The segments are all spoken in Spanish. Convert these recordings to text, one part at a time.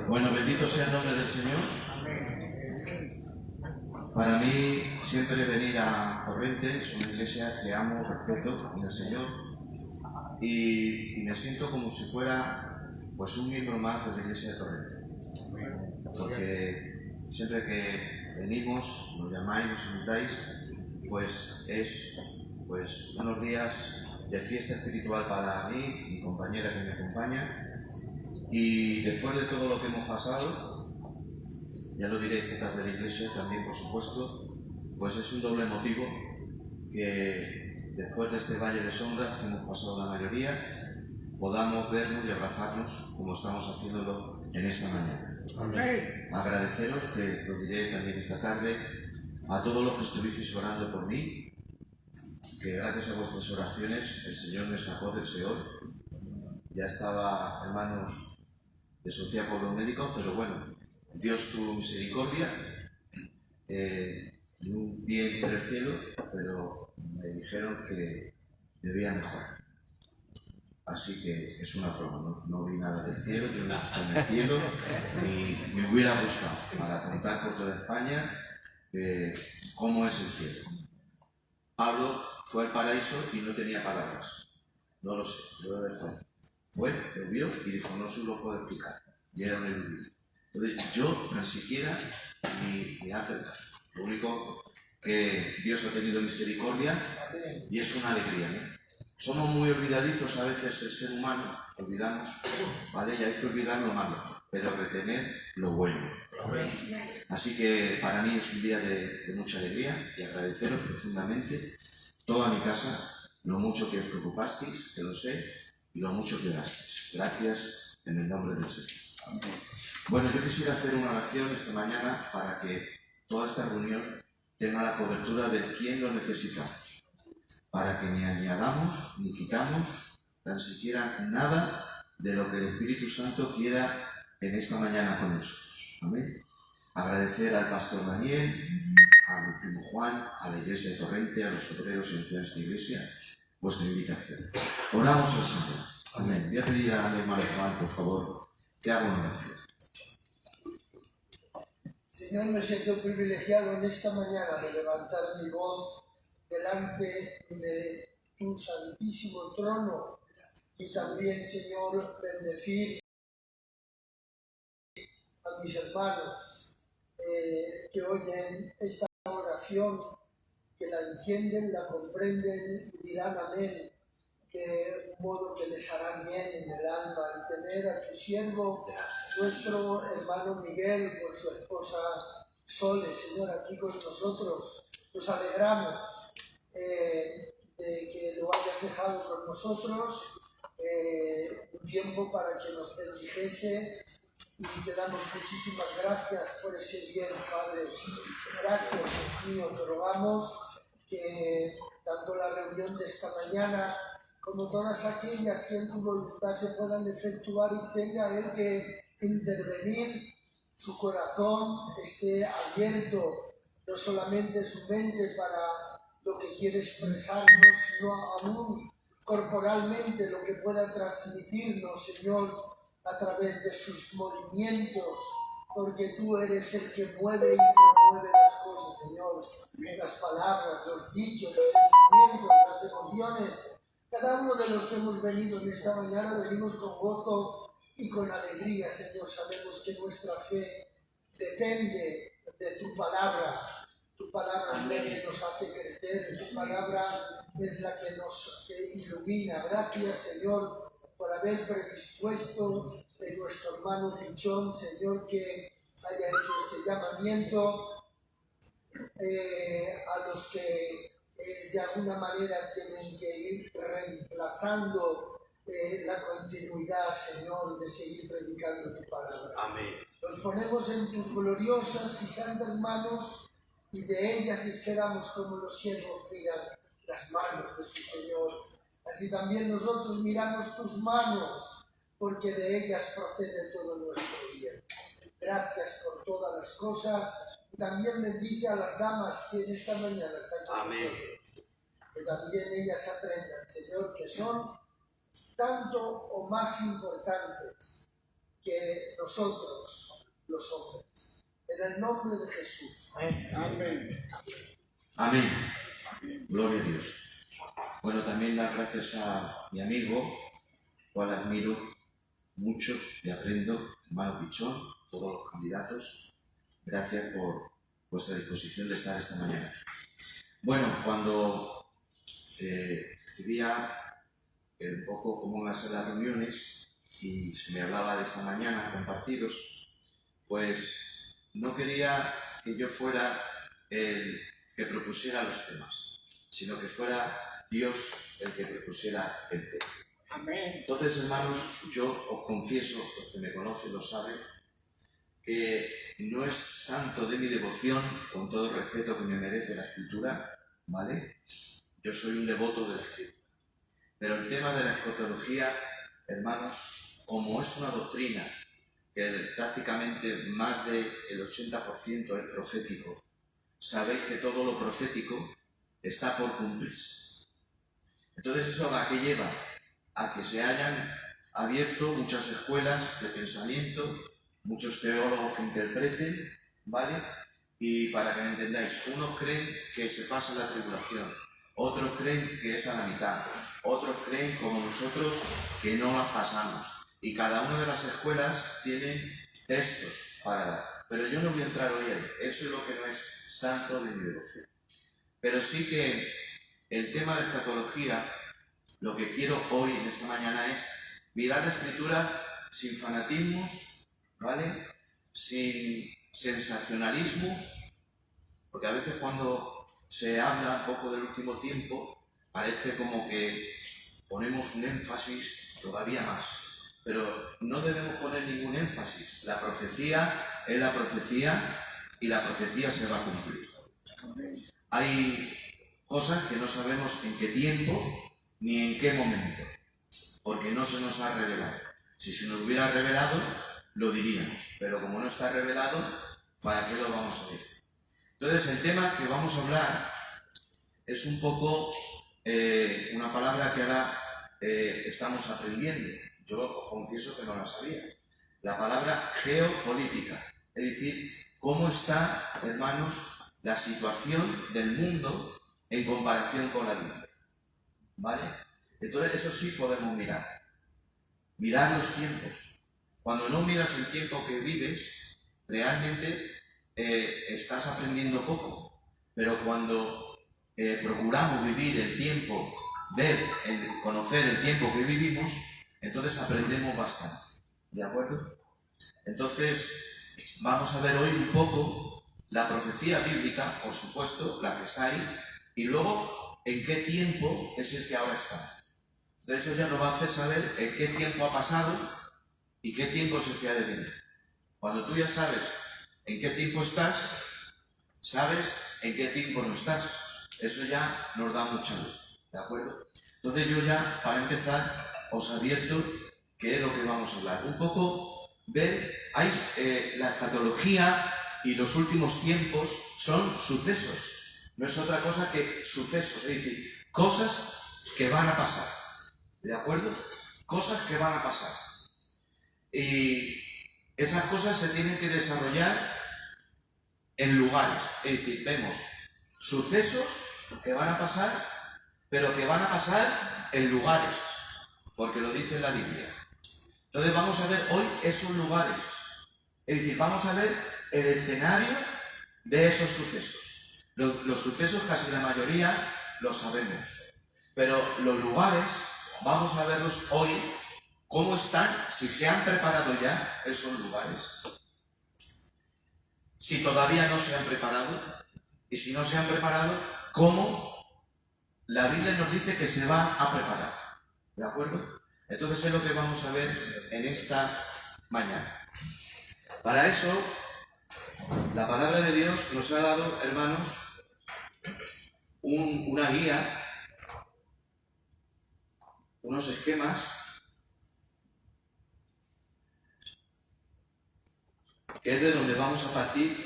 Bueno, bendito sea el nombre del Señor. Para mí, siempre venir a Torrente es una iglesia que amo, respeto en el Señor y me siento como si fuera pues un miembro más de la iglesia de Torrente. Porque siempre que venimos, nos llamáis, nos invitáis, pues es unos días de fiesta espiritual para mí, mi compañera que me acompaña, y después de todo lo que hemos pasado, ya lo diré esta tarde de la iglesia también, por supuesto, pues es un doble motivo que después de este valle de sombras que hemos pasado la mayoría, podamos vernos y abrazarnos como estamos haciéndolo en esta mañana. Amén. Agradeceros, que lo diré también esta tarde, a todos los que estuvisteis orando por mí, que gracias a vuestras oraciones el Señor me sacó del Seol. Ya estaba en manos de Sofía Pueblo Médico, pero bueno, Dios tuvo misericordia, y un pie entre el cielo, pero me dijeron que debía mejorar. Así que es una prueba, no vi nada del cielo, yo no estoy en el cielo, y me hubiera gustado para contar por toda España cómo es el cielo. Pablo fue al paraíso y no tenía palabras. No lo sé, yo lo dejo ahí. Fue, lo vio y dijo, no se lo puedo explicar. Y era un erudito. Entonces yo ni siquiera ni acerca. Lo único que Dios ha tenido misericordia y es una alegría, ¿no? Somos muy olvidadizos a veces el ser humano, olvidamos, ¿vale? Y hay que olvidar lo malo, pero retener lo bueno. Así que para mí es un día de mucha alegría y agradeceros profundamente toda mi casa, lo mucho que os preocupasteis, que lo sé, y lo mucho que dasteis. Gracias en el nombre del Señor. Bueno, yo quisiera hacer una oración esta mañana para que toda esta reunión tenga la cobertura de quien lo necesitamos, para que ni añadamos ni quitamos tan siquiera nada de lo que el Espíritu Santo quiera en esta mañana con nosotros. Amén. Agradecer al pastor Daniel, a mi primo Juan, a la iglesia de Torrente, a los obreros y ancianos de iglesia, vuestra invitación. Oramos al Señor. Amén. Voy a pedir a mi hermano Juan, por favor, que haga una oración. Señor, me siento privilegiado en esta mañana de levantar mi voz delante de tu santísimo trono y también, Señor, bendecir a mis hermanos que oyen esta oración, que la entienden, la comprenden y dirán amén, de un modo que les hará bien en el alma, y tener a tu siervo, nuestro hermano Miguel, con su esposa Sole, Señor, aquí con nosotros. Nos alegramos de que lo hayas dejado con nosotros un tiempo para que nos bendijese, y te damos muchísimas gracias por ese bien, Padre. Gracias, Dios mío, te rogamos que tanto la reunión de esta mañana como todas aquellas que en tu voluntad se puedan efectuar y tenga Él que intervenir, su corazón esté abierto, no solamente su mente para lo que quiere expresarnos, sino aún corporalmente lo que pueda transmitirnos, Señor, a través de sus movimientos, porque tú eres el que mueve y promueve las cosas, Señor. Las palabras, los dichos, los sentimientos, las emociones. Cada uno de los que hemos venido en esta mañana venimos con gozo y con alegría, Señor. Sabemos que nuestra fe depende de tu palabra. Tu palabra es la que nos hace crecer, tu palabra es la que nos ilumina. Gracias, Señor, por haber predispuesto de nuestro hermano Pichón, Señor, que haya hecho este llamamiento a los que de alguna manera tienen que ir reemplazando la continuidad, Señor, de seguir predicando tu palabra. Amén. Nos ponemos en tus gloriosas y santas manos, y de ellas esperamos como los siervos miran las manos de su Señor. Así también nosotros miramos tus manos, porque de ellas procede todo nuestro bien. Gracias por todas las cosas, y también bendice a las damas que en esta mañana están con nosotros. Que también ellas aprendan, Señor, que son tanto o más importantes que nosotros, los hombres. En el nombre de Jesús. Amén. Amén. Gloria a Dios. Bueno, también dar gracias a mi amigo, cual admiro mucho y aprendo, hermano Pichón, todos los candidatos. Gracias por vuestra disposición de estar esta mañana. Bueno, cuando recibía un poco cómo iban a ser las reuniones y se me hablaba de esta mañana compartiros, pues no quería que yo fuera el que propusiera los temas, sino que fuera Dios el que propusiera el tema. Amén. Entonces, hermanos, yo os confieso, los que me conocen lo saben, que no es santo de mi devoción, con todo el respeto que me merece la Escritura, ¿vale? Yo soy un devoto de la Escritura. Pero el tema de la escatología, hermanos, como es una doctrina que prácticamente más del 80% es profético, sabéis que todo lo profético está por cumplirse. Entonces, ¿eso a qué lleva? A que se hayan abierto muchas escuelas de pensamiento, muchos teólogos que interpreten, ¿vale? Y para que me entendáis, unos creen que se pasa la tribulación, otros creen que es a la mitad, otros creen como nosotros que no las pasamos. Y cada una de las escuelas tiene textos para dar. Pero yo no voy a entrar hoy ahí, eso es lo que no es santo de mi devoción. Pero sí que el tema de escatología, lo que quiero hoy en esta mañana es mirar la Escritura sin fanatismos, ¿vale? Sin sensacionalismos, porque a veces cuando se habla un poco del último tiempo, parece como que ponemos un énfasis todavía más. Pero no debemos poner ningún énfasis. La profecía es la profecía y la profecía se va a cumplir. Hay cosas que no sabemos en qué tiempo ni en qué momento, porque no se nos ha revelado. Si se nos hubiera revelado, lo diríamos, pero como no está revelado, ¿para qué lo vamos a decir? Entonces, el tema que vamos a hablar es un poco una palabra que ahora estamos aprendiendo. Yo os confieso que no la sabía. La palabra geopolítica, es decir, cómo está, hermanos, la situación del mundo en comparación con la Biblia. ¿Vale? Entonces, eso sí podemos mirar. Mirar los tiempos. Cuando no miras el tiempo que vives, realmente estás aprendiendo poco. Pero cuando procuramos vivir el tiempo, conocer el tiempo que vivimos, entonces aprendemos bastante. ¿De acuerdo? Entonces, vamos a ver hoy un poco la profecía bíblica, por supuesto, la que está ahí, y luego en qué tiempo es el que ahora está. Entonces, eso ya nos va a hacer saber en qué tiempo ha pasado y qué tiempo es el que ha de venir. Cuando tú ya sabes en qué tiempo estás, sabes en qué tiempo no estás. Eso ya nos da mucha luz. ¿De acuerdo? Entonces, yo ya, para empezar, os advierto qué es lo que vamos a hablar. Un poco ver, la escatología y los últimos tiempos son sucesos. No es otra cosa que sucesos, es decir, cosas que van a pasar. ¿De acuerdo? Cosas que van a pasar. Y esas cosas se tienen que desarrollar en lugares. Es decir, vemos sucesos que van a pasar, pero que van a pasar en lugares, porque lo dice la Biblia. Entonces vamos a ver hoy esos lugares. Es decir, vamos a ver el escenario de esos sucesos. Los sucesos casi la mayoría los sabemos, pero los lugares vamos a verlos hoy, cómo están, si se han preparado ya esos lugares, si todavía no se han preparado, y si no se han preparado, cómo la Biblia nos dice que se va a preparar. ¿De acuerdo? Entonces es lo que vamos a ver en esta mañana. Para eso, la palabra de Dios nos ha dado, hermanos, una guía, unos esquemas que es de donde vamos a partir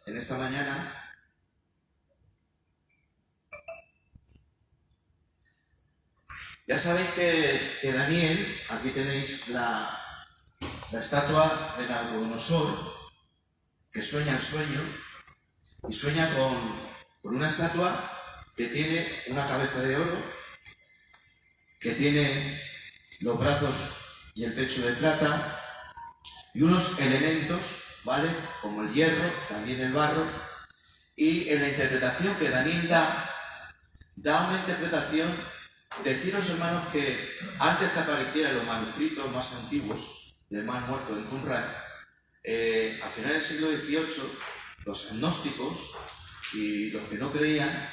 en esta mañana. Ya sabéis que Daniel, aquí tenéis la la estatua de Nabucodonosor, que sueña el sueño, y sueña con una estatua que tiene una cabeza de oro, que tiene los brazos y el pecho de plata, y unos elementos, ¿vale? Como el hierro, también el barro, y en la interpretación que Daniel da una interpretación. Deciros, hermanos, que antes que aparecieran los manuscritos más antiguos del Mar Muerto en Qumran, a finales del siglo XVIII, los agnósticos y los que no creían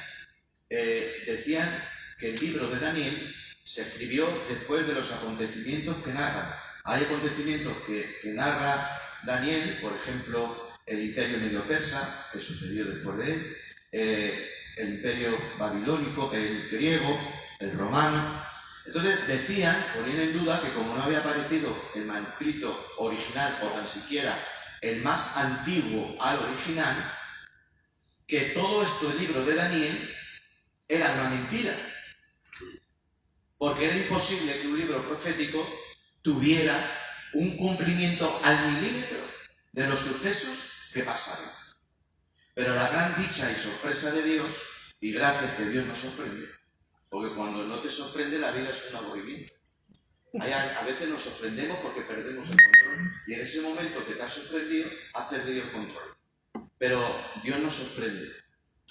decían que el libro de Daniel se escribió después de los acontecimientos que narra. Hay acontecimientos que narra Daniel, por ejemplo, el imperio medio-persa, que sucedió después de él, el imperio babilónico, el griego, el romano. Entonces decían, ponían en duda, que como no había aparecido el manuscrito original o tan siquiera el más antiguo al original, que todo esto del libro de Daniel era una mentira, porque era imposible que un libro profético tuviera un cumplimiento al milímetro de los sucesos que pasaron. Pero la gran dicha y sorpresa de Dios, y gracias que Dios nos sorprende, porque cuando no te sorprende la vida es un aburrimiento. A veces nos sorprendemos porque perdemos el control, y en ese momento que te has sorprendido, has perdido el control. Pero Dios nos sorprende.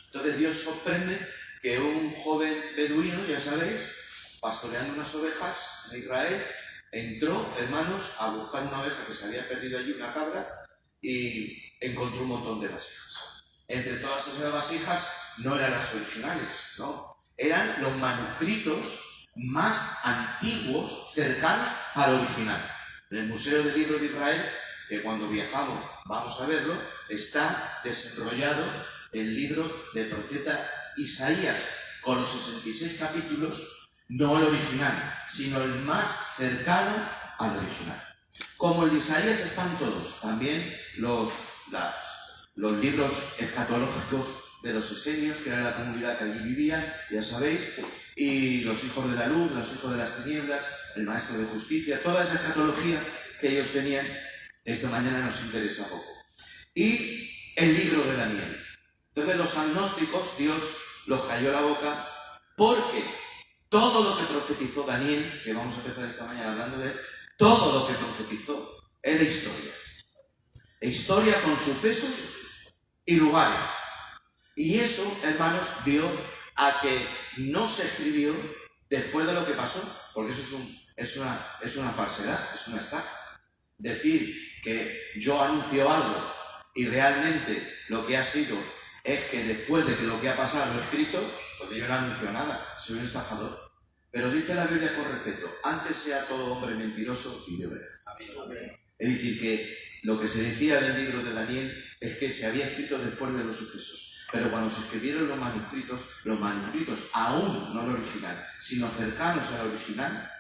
Entonces Dios sorprende que un joven beduino, ya sabéis, pastoreando unas ovejas en Israel, entró, hermanos, a buscar una oveja que se había perdido allí, una cabra, y encontró un montón de vasijas. Entre todas esas vasijas no eran las originales, no, eran los manuscritos más antiguos, cercanos al original. En el Museo del Libro de Israel, que cuando viajamos vamos a verlo, está desenrollado el libro del profeta Isaías, con los 66 capítulos, no el original, sino el más cercano al original. Como el de Isaías están todos, también los libros escatológicos de los esenios, que era la comunidad que allí vivía, ya sabéis, y los hijos de la luz, los hijos de las tinieblas, el maestro de justicia, toda esa escatología que ellos tenían, esta mañana nos interesa poco. Y el libro de Daniel. Entonces los agnósticos, Dios los cayó la boca, porque todo lo que profetizó Daniel, que vamos a empezar esta mañana hablando de él, todo lo que profetizó era historia. Historia con sucesos y lugares. Y eso, hermanos, dio a que no se escribió después de lo que pasó, porque eso es una falsedad, es una estafa. Decir que yo anuncio algo y realmente lo que ha sido es que después de que lo que ha pasado lo he escrito, pues yo no anuncio nada, soy un estafador. Pero dice la Biblia con respeto, antes sea todo hombre mentiroso y de verdad. Es decir, que lo que se decía del libro de Daniel es que se había escrito después de los sucesos. Pero cuando se escribieron los manuscritos aún no el original, sino cercanos al original,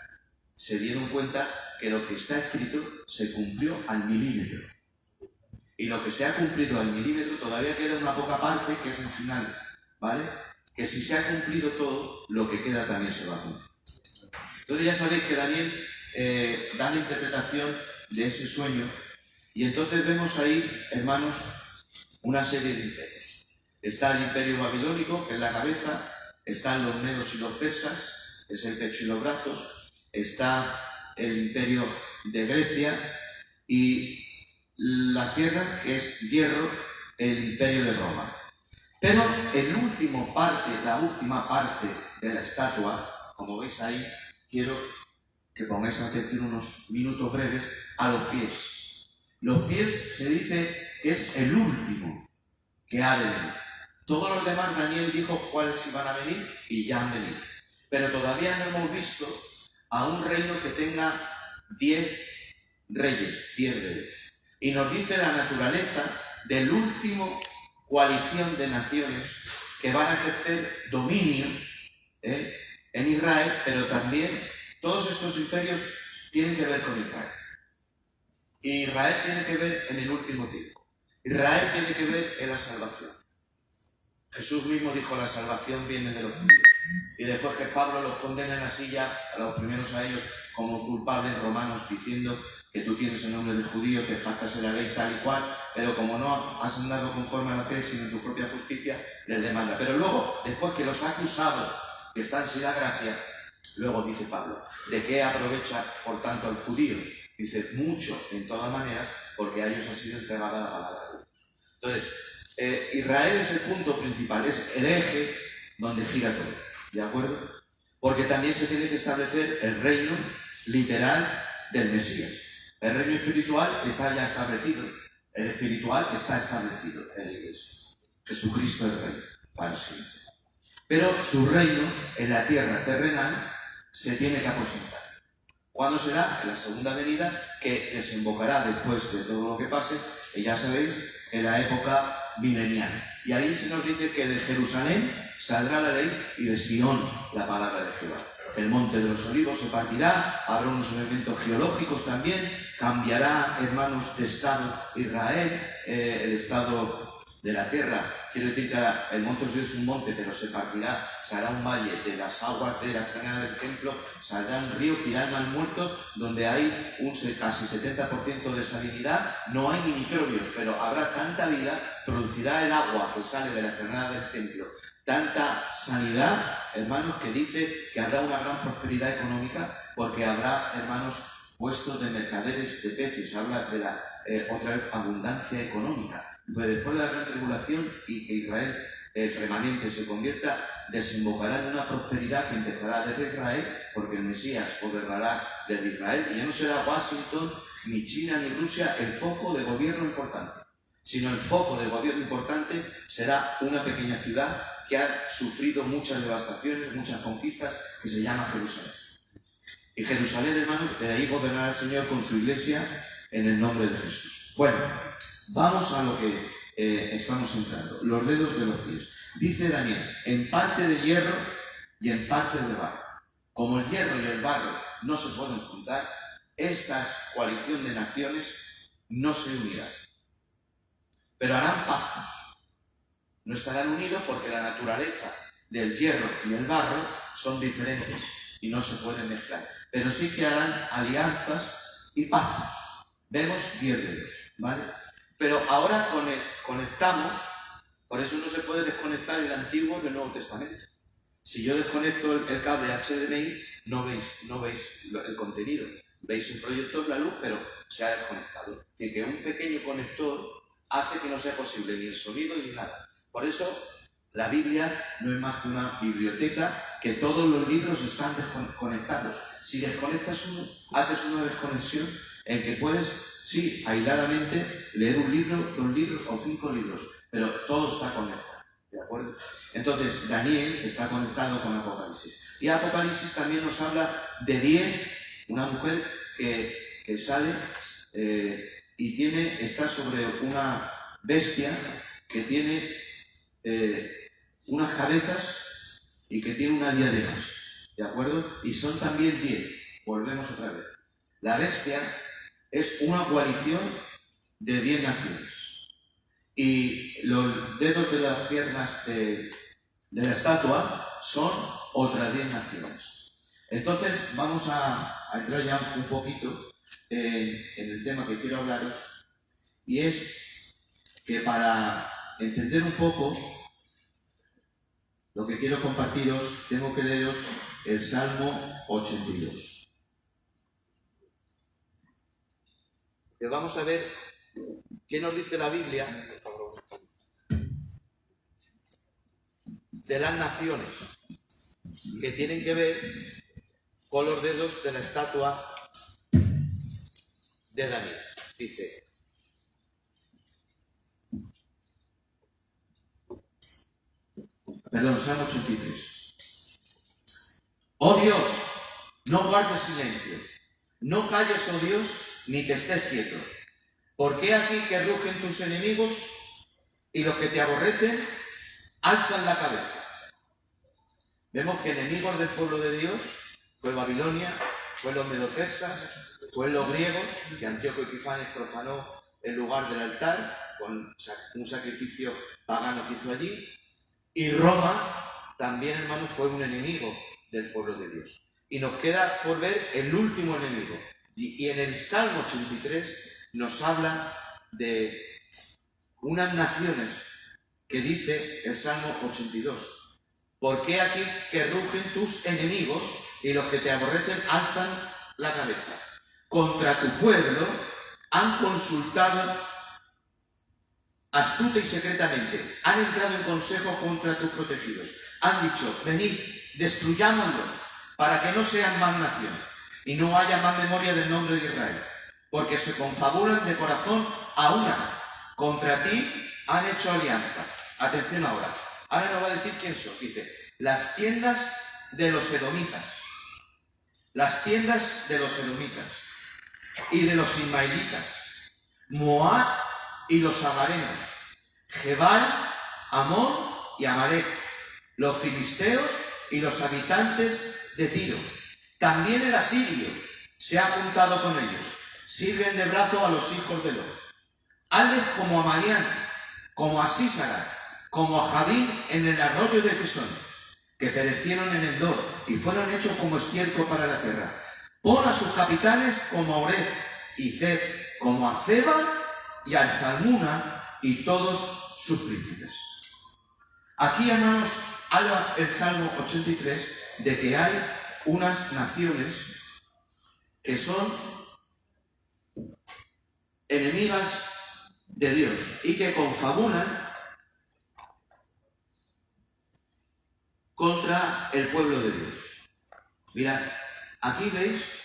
se dieron cuenta que lo que está escrito se cumplió al milímetro. Y lo que se ha cumplido al milímetro todavía queda una poca parte que es el final, ¿vale? Que si se ha cumplido todo, lo que queda también se va a cumplir. Entonces ya sabéis que Daniel da la interpretación de ese sueño, y entonces vemos ahí, hermanos, una serie de imperios. Está el imperio babilónico, que es la cabeza, están los medos y los persas, es el pecho y los brazos, está el imperio de Grecia, y la tierra, que es hierro, el imperio de Roma. Pero la última parte de la estatua, como veis ahí, quiero que pongáis atención unos minutos breves a los pies. Los pies se dice que es el último que ha de venir. Todos los demás, Daniel dijo cuáles iban a venir y ya han venido. Pero todavía no hemos visto a un reino que tenga 10 reyes, 10 reyes. Y nos dice la naturaleza del último coalición de naciones que van a ejercer dominio en Israel, pero también todos estos imperios tienen que ver con Israel. Y Israel tiene que ver en el último tiempo. Israel tiene que ver en la salvación. Jesús mismo dijo, la salvación viene de los judíos. Y después que Pablo los condena en la silla, a los primeros a ellos, como culpables romanos, diciendo que tú tienes el nombre de judío, te jactas en la ley tal y cual, pero como no has andado conforme a la fe, sino en tu propia justicia, les demanda. Pero luego, después que los ha acusado, que están sin la gracia, luego dice Pablo, ¿de qué aprovecha por tanto el judío? Dice, mucho, en todas maneras, porque a ellos ha sido entregada la palabra de Dios. Entonces, Israel es el punto principal, es el eje donde gira todo, ¿de acuerdo? Porque también se tiene que establecer el reino literal del Mesías. El reino espiritual está ya establecido, el espiritual está establecido en la Iglesia. Jesucristo es Rey, para siempre. Pero su reino en la tierra terrenal se tiene que aposentar. ¿Cuándo será? En la segunda venida, que desembocará después de todo lo que pase, que ya sabéis, en la época milenial. Y ahí se nos dice que de Jerusalén saldrá la ley y de Sion la palabra de Jehová. El monte de los olivos se partirá, habrá unos elementos geológicos también, cambiará, hermanos, de estado Israel, el estado de la tierra. Quiero decir que el monte es un monte, pero se partirá, será un valle de las aguas de la explanada del templo, saldrá un río que irá al mar muerto, donde hay un casi 70% de salinidad, no hay ni microbios, pero habrá tanta vida, producirá el agua que sale de la explanada del templo, tanta sanidad, hermanos, que dice que habrá una gran prosperidad económica, porque habrá, hermanos, puestos de mercaderes de peces, habla de la, otra vez, abundancia económica. Pues después de la gran tribulación y que Israel, el remanente, se convierta, desembocará en una prosperidad que empezará desde Israel, porque el Mesías gobernará desde Israel, y ya no será Washington, ni China, ni Rusia el foco de gobierno importante, sino el foco de gobierno importante será una pequeña ciudad que ha sufrido muchas devastaciones, muchas conquistas, que se llama Jerusalén. Y Jerusalén, hermanos, de ahí gobernará el Señor con su iglesia en el nombre de Jesús. Bueno, vamos a lo que estamos entrando, los dedos de los pies. Dice Daniel, en parte de hierro y en parte de barro. Como el hierro y el barro no se pueden juntar, esta coalición de naciones no se unirá. Pero harán pactos. No estarán unidos porque la naturaleza del hierro y el barro son diferentes y no se pueden mezclar. Pero sí que harán alianzas y pactos. Vemos 10 dedos, ¿vale? Pero ahora conectamos, por eso no se puede desconectar el Antiguo del Nuevo Testamento. Si yo desconecto el cable HDMI, no veis el contenido. Veis un proyector, la luz, pero se ha desconectado. Es decir, que un pequeño conector hace que no sea posible ni el sonido ni nada. Por eso, la Biblia no es más que una biblioteca que todos los libros están conectados. Si desconectas uno, haces una desconexión en que puedes, sí, aisladamente, leer un libro, 2 libros o 5 libros, pero todo está conectado, ¿de acuerdo? Entonces, Daniel está conectado con Apocalipsis. Y Apocalipsis también nos habla de 10, una mujer que sale y está sobre una bestia que tiene unas cabezas y que tiene una diadema, ¿de acuerdo? Y son también 10, volvemos otra vez. La bestia es una coalición de 10 naciones. Y los dedos de las piernas de la estatua son otras 10 naciones. Entonces vamos a entrar ya un poquito en el tema que quiero hablaros, y es que para entender un poco lo que quiero compartiros, tengo que leeros el Salmo 82. Que vamos a ver qué nos dice la Biblia de las naciones que tienen que ver con los dedos de la estatua de Daniel. Dice: Salmo 83. Oh Dios, no guardes silencio, no calles, oh Dios, ni te estés quieto. ¿Por qué aquí que rugen tus enemigos y los que te aborrecen alzan la cabeza? Vemos que enemigos del pueblo de Dios fue Babilonia, fue los medo-persas, fue los griegos, que Antíoco Epifanes profanó el lugar del altar con un sacrificio pagano que hizo allí, y Roma también, hermanos, fue un enemigo del pueblo de Dios. Y nos queda por ver el último enemigo, Y en el Salmo 83 nos habla de unas naciones que dice el Salmo 82. ¿Por qué aquí que rugen tus enemigos y los que te aborrecen alzan la cabeza? Contra tu pueblo han consultado astuta y secretamente, han entrado en consejo contra tus protegidos. Han dicho, venid, destruyámoslos, para que no sean más nación, y no haya más memoria del nombre de Israel, porque se confabulan de corazón a una. Contra ti han hecho alianza. Atención ahora. Ahora nos va a decir quién son. Dice, las tiendas de los edomitas. Las tiendas de los edomitas y de los ismaelitas. Moab y los agarenos. Gebal, Amón y Amalek. Los filisteos y los habitantes de Tiro. También el asirio se ha juntado con ellos. Sirven de brazo a los hijos de Lot. Hazles como a Madián, como a Sísara, como a Javín en el arroyo de Fisón, que perecieron en Endor y fueron hechos como estiércol para la tierra. Pon a sus capitanes como a Orez y Zed, como a Zeba y a Zalmuna y todos sus príncipes. Aquí, hermanos, habla el Salmo 83 de que hay unas naciones que son enemigas de Dios y que confabulan contra el pueblo de Dios. Mirad, aquí veis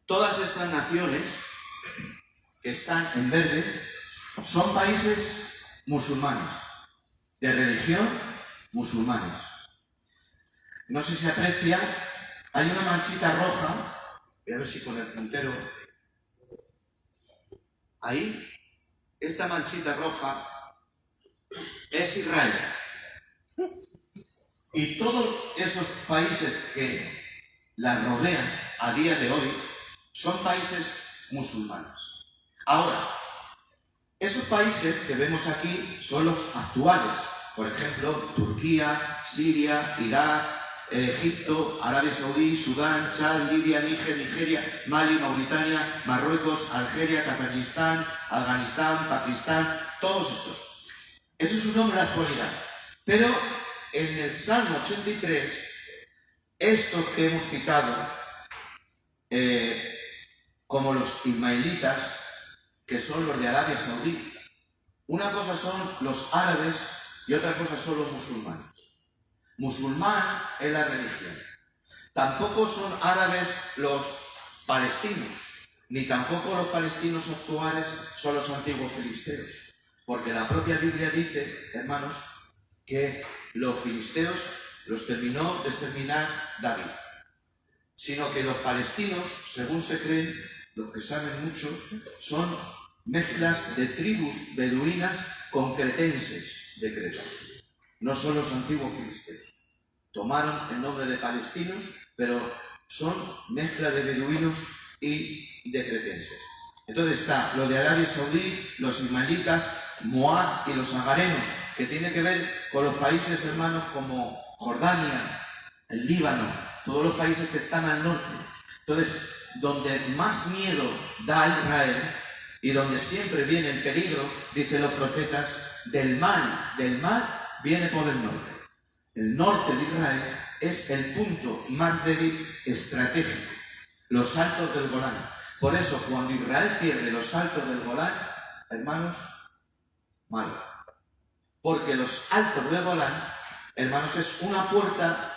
todas estas naciones que están en verde son países musulmanes, de religión musulmanes. No sé si se aprecia, hay una manchita roja. Voy a ver si con el puntero. Ahí, esta manchita roja es Israel. Y todos esos países que la rodean a día de hoy son países musulmanes. Ahora, esos países que vemos aquí son los actuales. Por ejemplo, Turquía, Siria, Irak, Egipto, Arabia Saudí, Sudán, Chad, Libia, Níger, Nigeria, Mali, Mauritania, Marruecos, Algeria, Kazajistán, Afganistán, Pakistán, todos estos. Eso es un nombre de la actualidad. Pero en el Salmo 83, estos que hemos citado, como los ismaelitas, que son los de Arabia Saudí, una cosa son los árabes y otra cosa son los musulmanes. Musulmán es la religión. Tampoco son árabes los palestinos, ni tampoco los palestinos actuales son los antiguos filisteos. Porque la propia Biblia dice, hermanos, que los filisteos los terminó de exterminar David. Sino que los palestinos, según se creen, los que saben mucho, son mezclas de tribus beduinas con cretenses de Creta. No son los antiguos filisteos. Tomaron el nombre de palestinos, pero son mezcla de beduinos y de cretenses. Entonces está lo de Arabia Saudí, los ismaelitas, Moab y los agarenos, que tiene que ver con los países hermanos como Jordania, el Líbano, todos los países que están al norte. Entonces, donde más miedo da a Israel y donde siempre viene el peligro, dicen los profetas, del mal viene por el norte. El norte de Israel es el punto más débil estratégico, los altos del Golán. Por eso, cuando Israel pierde los altos del Golán, hermanos, malo. Porque los altos del Golán, hermanos, es una puerta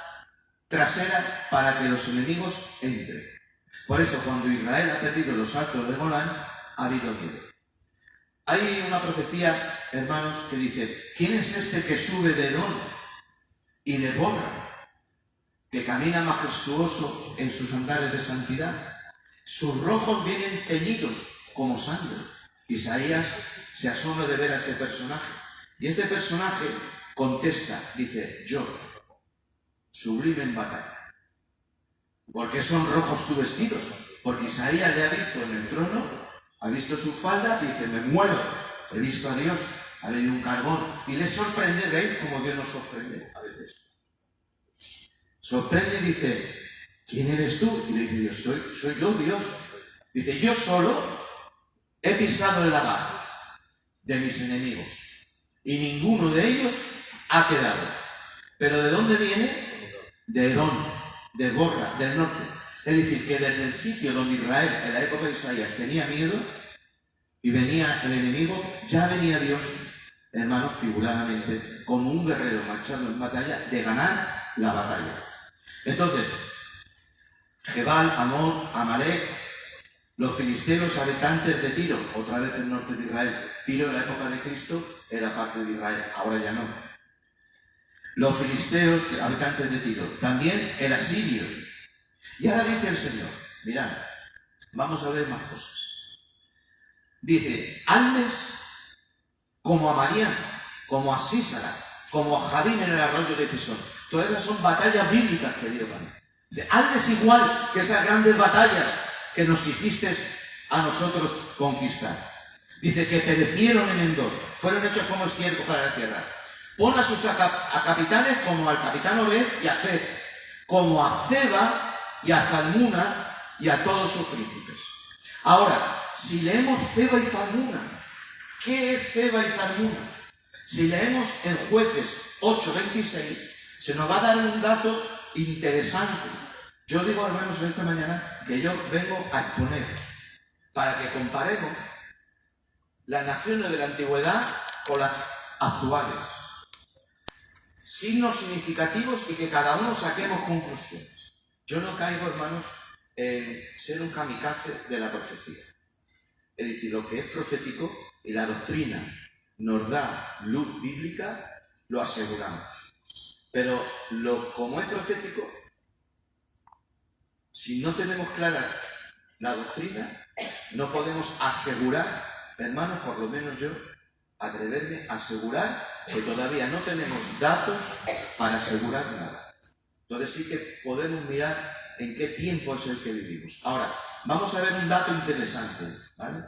trasera para que los enemigos entren. Por eso, cuando Israel ha perdido los altos del Golán, ha habido miedo. Hay una profecía, hermanos, que dice, ¿quién es este que sube de Edom y de Borra, que camina majestuoso en sus andares de santidad? Sus rojos vienen teñidos como sangre. Isaías se asombra de ver a este personaje. Y este personaje contesta, dice, yo, sublime en batalla. ¿Por qué son rojos tus vestidos? Porque Isaías le ha visto en el trono, ha visto sus faldas y dice, me muero, he visto a Dios, ha venido un carbón. Y le sorprende, ¿veis? Como Dios nos sorprende a veces. sorprende y dice, ¿quién eres tú? Y le dice Dios, soy yo, Dios. Dice, yo solo he pisado el lagar de mis enemigos y ninguno de ellos ha quedado. ¿Pero de dónde viene? De Edom, de Borra, del norte. Es decir, que desde el sitio donde Israel, en la época de Isaías, tenía miedo y venía el enemigo, ya venía Dios, hermanos, figuradamente, como un guerrero marchando en batalla, de ganar la batalla. Entonces, Gebal, Amón, Amalek, los filisteos, habitantes de Tiro, otra vez el norte de Israel. Tiro en la época de Cristo era parte de Israel, ahora ya no. Los filisteos, habitantes de Tiro, también el asirio. Y ahora dice el Señor, mirad, vamos a ver más cosas. Dice, hazles como a Marián, como a Sísara, como a Jabín en el arroyo de Cisón. Todas esas son batallas bíblicas que Dios gana. Dice, hazles igual que esas grandes batallas que nos hiciste a nosotros conquistar. Dice que perecieron en Endor, fueron hechos como estiércol para la tierra. Pon a sus capitanes como al capitán Obed y a Zeb, como a Zeba y a Zalmuna y a todos sus príncipes. Ahora, si leemos Zeba y Zalmuna, ¿qué es Zeba y Zalmuna? Si leemos en Jueces 8:26, se nos va a dar un dato interesante. Yo digo, hermanos, en esta mañana que yo vengo a exponer para que comparemos las naciones de la antigüedad con las actuales. Signos significativos y que cada uno saquemos conclusiones. Yo no caigo, hermanos, en ser un kamikaze de la profecía. Es decir, lo que es profético y la doctrina nos da luz bíblica, lo aseguramos. Pero como es profético, si no tenemos clara la doctrina, no podemos asegurar, hermanos, por lo menos yo, atreverme a asegurar que todavía no tenemos datos para asegurar nada. Entonces sí que podemos mirar en qué tiempo es el que vivimos. Ahora, vamos a ver un dato interesante, ¿vale?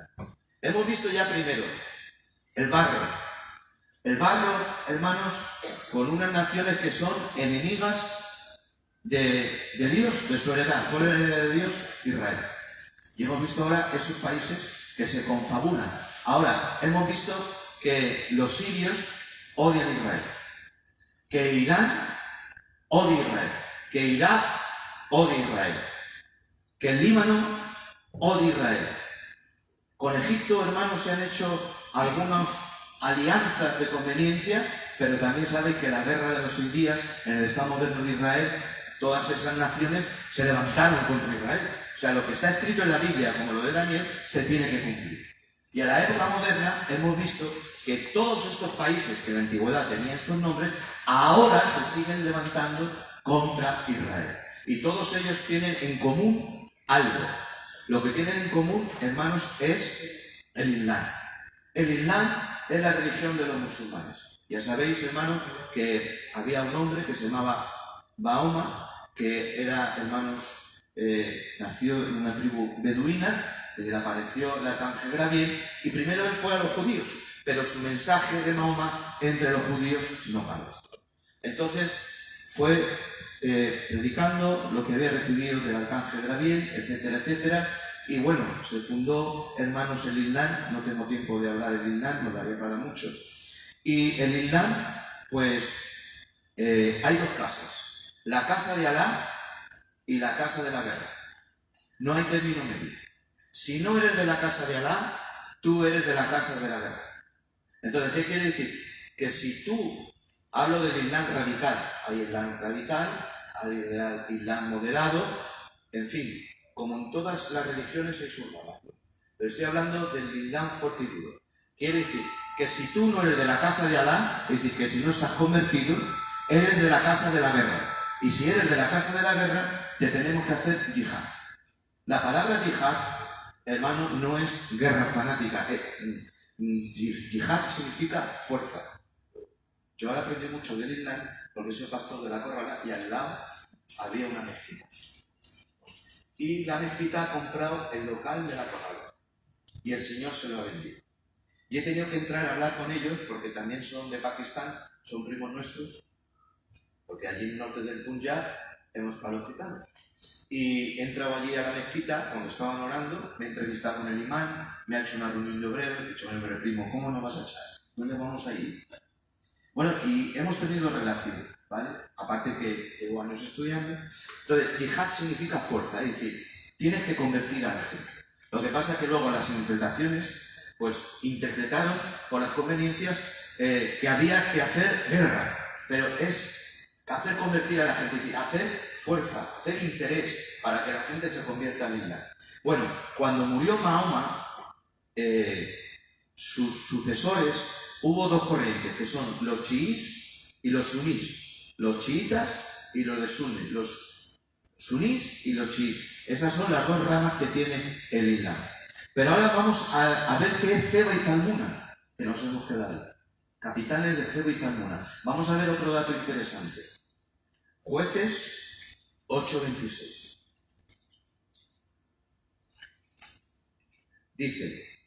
Hemos visto ya primero el barro. El barro, hermanos, con unas naciones que son enemigas de Dios, de su heredad. ¿Cuál es la heredad de Dios? Israel. Y hemos visto ahora esos países que se confabulan. Ahora, hemos visto que los sirios odian a Israel, que Irán odia a Israel, que Irak odia a Israel, que el Líbano odia a Israel. Con Egipto, hermanos, se han hecho algunas alianzas de conveniencia, pero también sabéis que la guerra de los 100 días, en el Estado moderno de Israel, todas esas naciones se levantaron contra Israel. O sea, lo que está escrito en la Biblia, como lo de Daniel, se tiene que cumplir. Y en la época moderna hemos visto que todos estos países que en la antigüedad tenían estos nombres, ahora se siguen levantando contra Israel. Y todos ellos tienen en común algo. Lo que tienen en común, hermanos, es el Islam. El Islam es la religión de los musulmanes. Ya sabéis, hermanos, que había un hombre que se llamaba Mahoma, que era, hermanos, nació en una tribu beduina, que le apareció el arcángel Gabriel, y primero él fue a los judíos, pero su mensaje de Mahoma entre los judíos no caló. Entonces fue predicando lo que había recibido del arcángel Gabriel, etcétera, etcétera, y bueno, se fundó, hermanos, el Islam. No tengo tiempo de hablar del Islam, no daría para mucho. Y el Islam, pues, hay dos casas, la casa de Alá y la casa de la guerra. No hay término medio. Si no eres de la casa de Alá, tú eres de la casa de la guerra. Entonces, ¿qué quiere decir? Que si tú, hablo del Islam radical, hay Islam radical, hay Islam moderado, en fin, como en todas las religiones hay sus ramas. Pero estoy hablando del Islam fuerte y duro. Quiere decir que si tú no eres de la casa de Alá, es decir, que si no estás convertido, eres de la casa de la guerra. Y si eres de la casa de la guerra, te tenemos que hacer yihad. La palabra yihad, hermano, no es guerra fanática. Yihad significa fuerza. Yo ahora aprendí mucho del Islam porque soy pastor de la Corrala y al lado había una mezquita. Y la mezquita ha comprado el local de la Corrala y el Señor se lo ha vendido. Y he tenido que entrar a hablar con ellos porque también son de Pakistán, son primos nuestros, porque allí en el norte del Punjab hemos estado los gitanos. Y he entrado allí a la mezquita, cuando estaban orando, me he entrevistado con el imán, me ha hecho una reunión de obreros, he dicho, hombre, primo, ¿cómo nos vas a echar? ¿Dónde vamos a ir? Bueno, y hemos tenido relación, ¿vale? Aparte que llevo años estudiando. Entonces, yihad significa fuerza, es decir, tienes que convertir a la gente. Lo que pasa es que luego las interpretaciones, pues, interpretaron por las conveniencias que había que hacer guerra, pero es hacer convertir a la gente, es decir, hacer fuerza, hacer interés para que la gente se convierta al Islam. Bueno, cuando murió Mahoma, sus sucesores, hubo dos corrientes, que son los chiíes y los sunís, los chiitas y los de Sunni, los sunís y los chiís. Esas son las dos ramas que tiene el Islam. Pero ahora vamos a ver qué es Ceba y Zalmuna, que nos hemos quedado ahí. Capitales de Ceba y Zalmuna. Vamos a ver otro dato interesante. Jueces 8:26. Dice,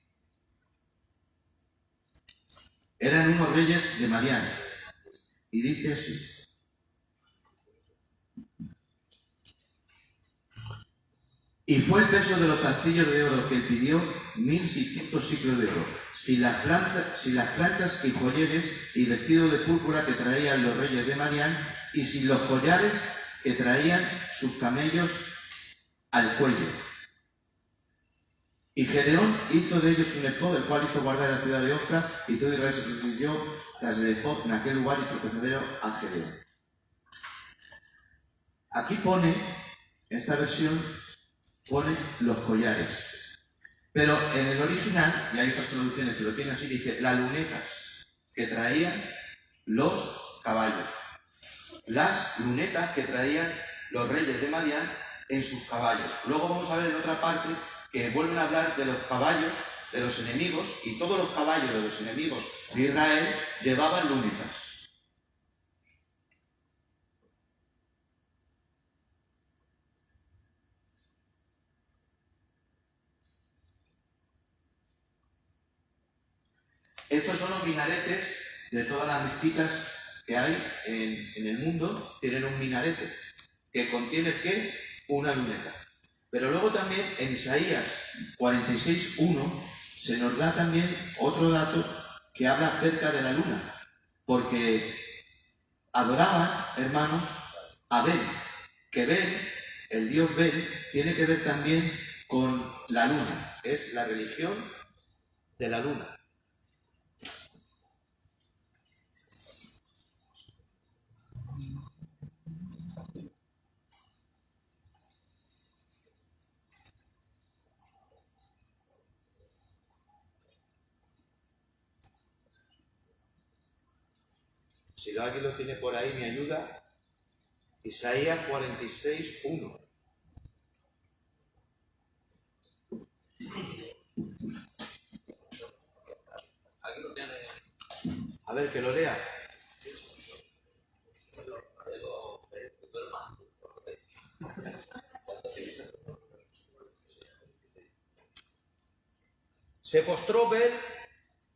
eran unos reyes de Madián. Y dice así. Y fue el peso de los zarcillos de oro que él pidió 1.600 siclos de oro. Si las planchas y joyeles y vestidos de púrpura que traían los reyes de Madián, y sin los collares que traían sus camellos al cuello. Y Gedeón hizo de ellos un efod, el cual hizo guardar la ciudad de Ofra, y todo Israel se prostituyó tras el efod en aquel lugar y tropezadero a Gedeón. Aquí pone, esta versión, pone los collares. Pero en el original, y hay otras traducciones que lo tienen así, dice las lunetas que traían los caballos. Las lunetas que traían los reyes de Madián en sus caballos. Luego vamos a ver en otra parte que vuelven a hablar de los caballos de los enemigos, y todos los caballos de los enemigos de Israel llevaban lunetas. Estos son los minaretes de todas las mezquitas que hay en el mundo. Tienen un minarete que contiene ¿qué? Una luneta. Pero luego también en Isaías 46:1 se nos da también otro dato que habla acerca de la luna, porque adoraban, hermanos, a Bel, que Bel, el dios Bel, tiene que ver también con la luna, es la religión de la luna. Si alguien lo tiene por ahí, me ayuda. Isaías 46:1. A ver, que lo lea. Se postró Bel,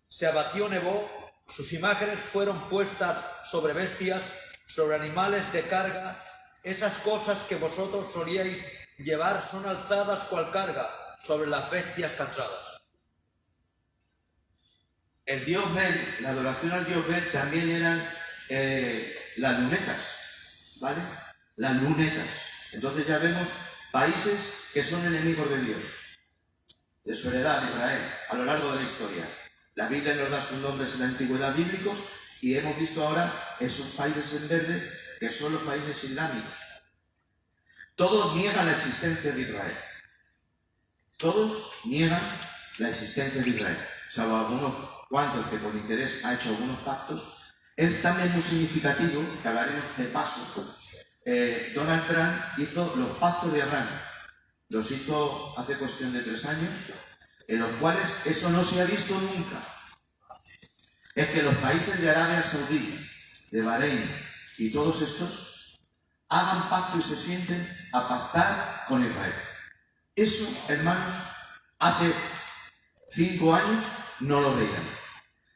se abatió Nebo. Sus imágenes fueron puestas sobre bestias, sobre animales de carga. Esas cosas que vosotros solíais llevar son alzadas cual carga sobre las bestias cansadas. El dios Bel, la adoración al dios Bel también eran las lunetas, ¿vale? Las lunetas. Entonces ya vemos países que son enemigos de Dios, de su heredad, de Israel, a lo largo de la historia. La Biblia nos da sus nombres en la antigüedad bíblicos y hemos visto ahora esos países en verde que son los países islámicos. Todos niegan la existencia de Israel. Todos niegan la existencia de Israel. Salvo algunos cuantos que por interés han hecho algunos pactos. Es también muy significativo, que hablaremos de paso, Donald Trump hizo los pactos de Abraham. Los hizo hace cuestión de 3 años. En los cuales eso no se ha visto nunca. Es que los países de Arabia Saudí, de Bahrein y todos estos hagan pacto y se sienten a pactar con Israel. Eso, hermanos, hace 5 años no lo veíamos.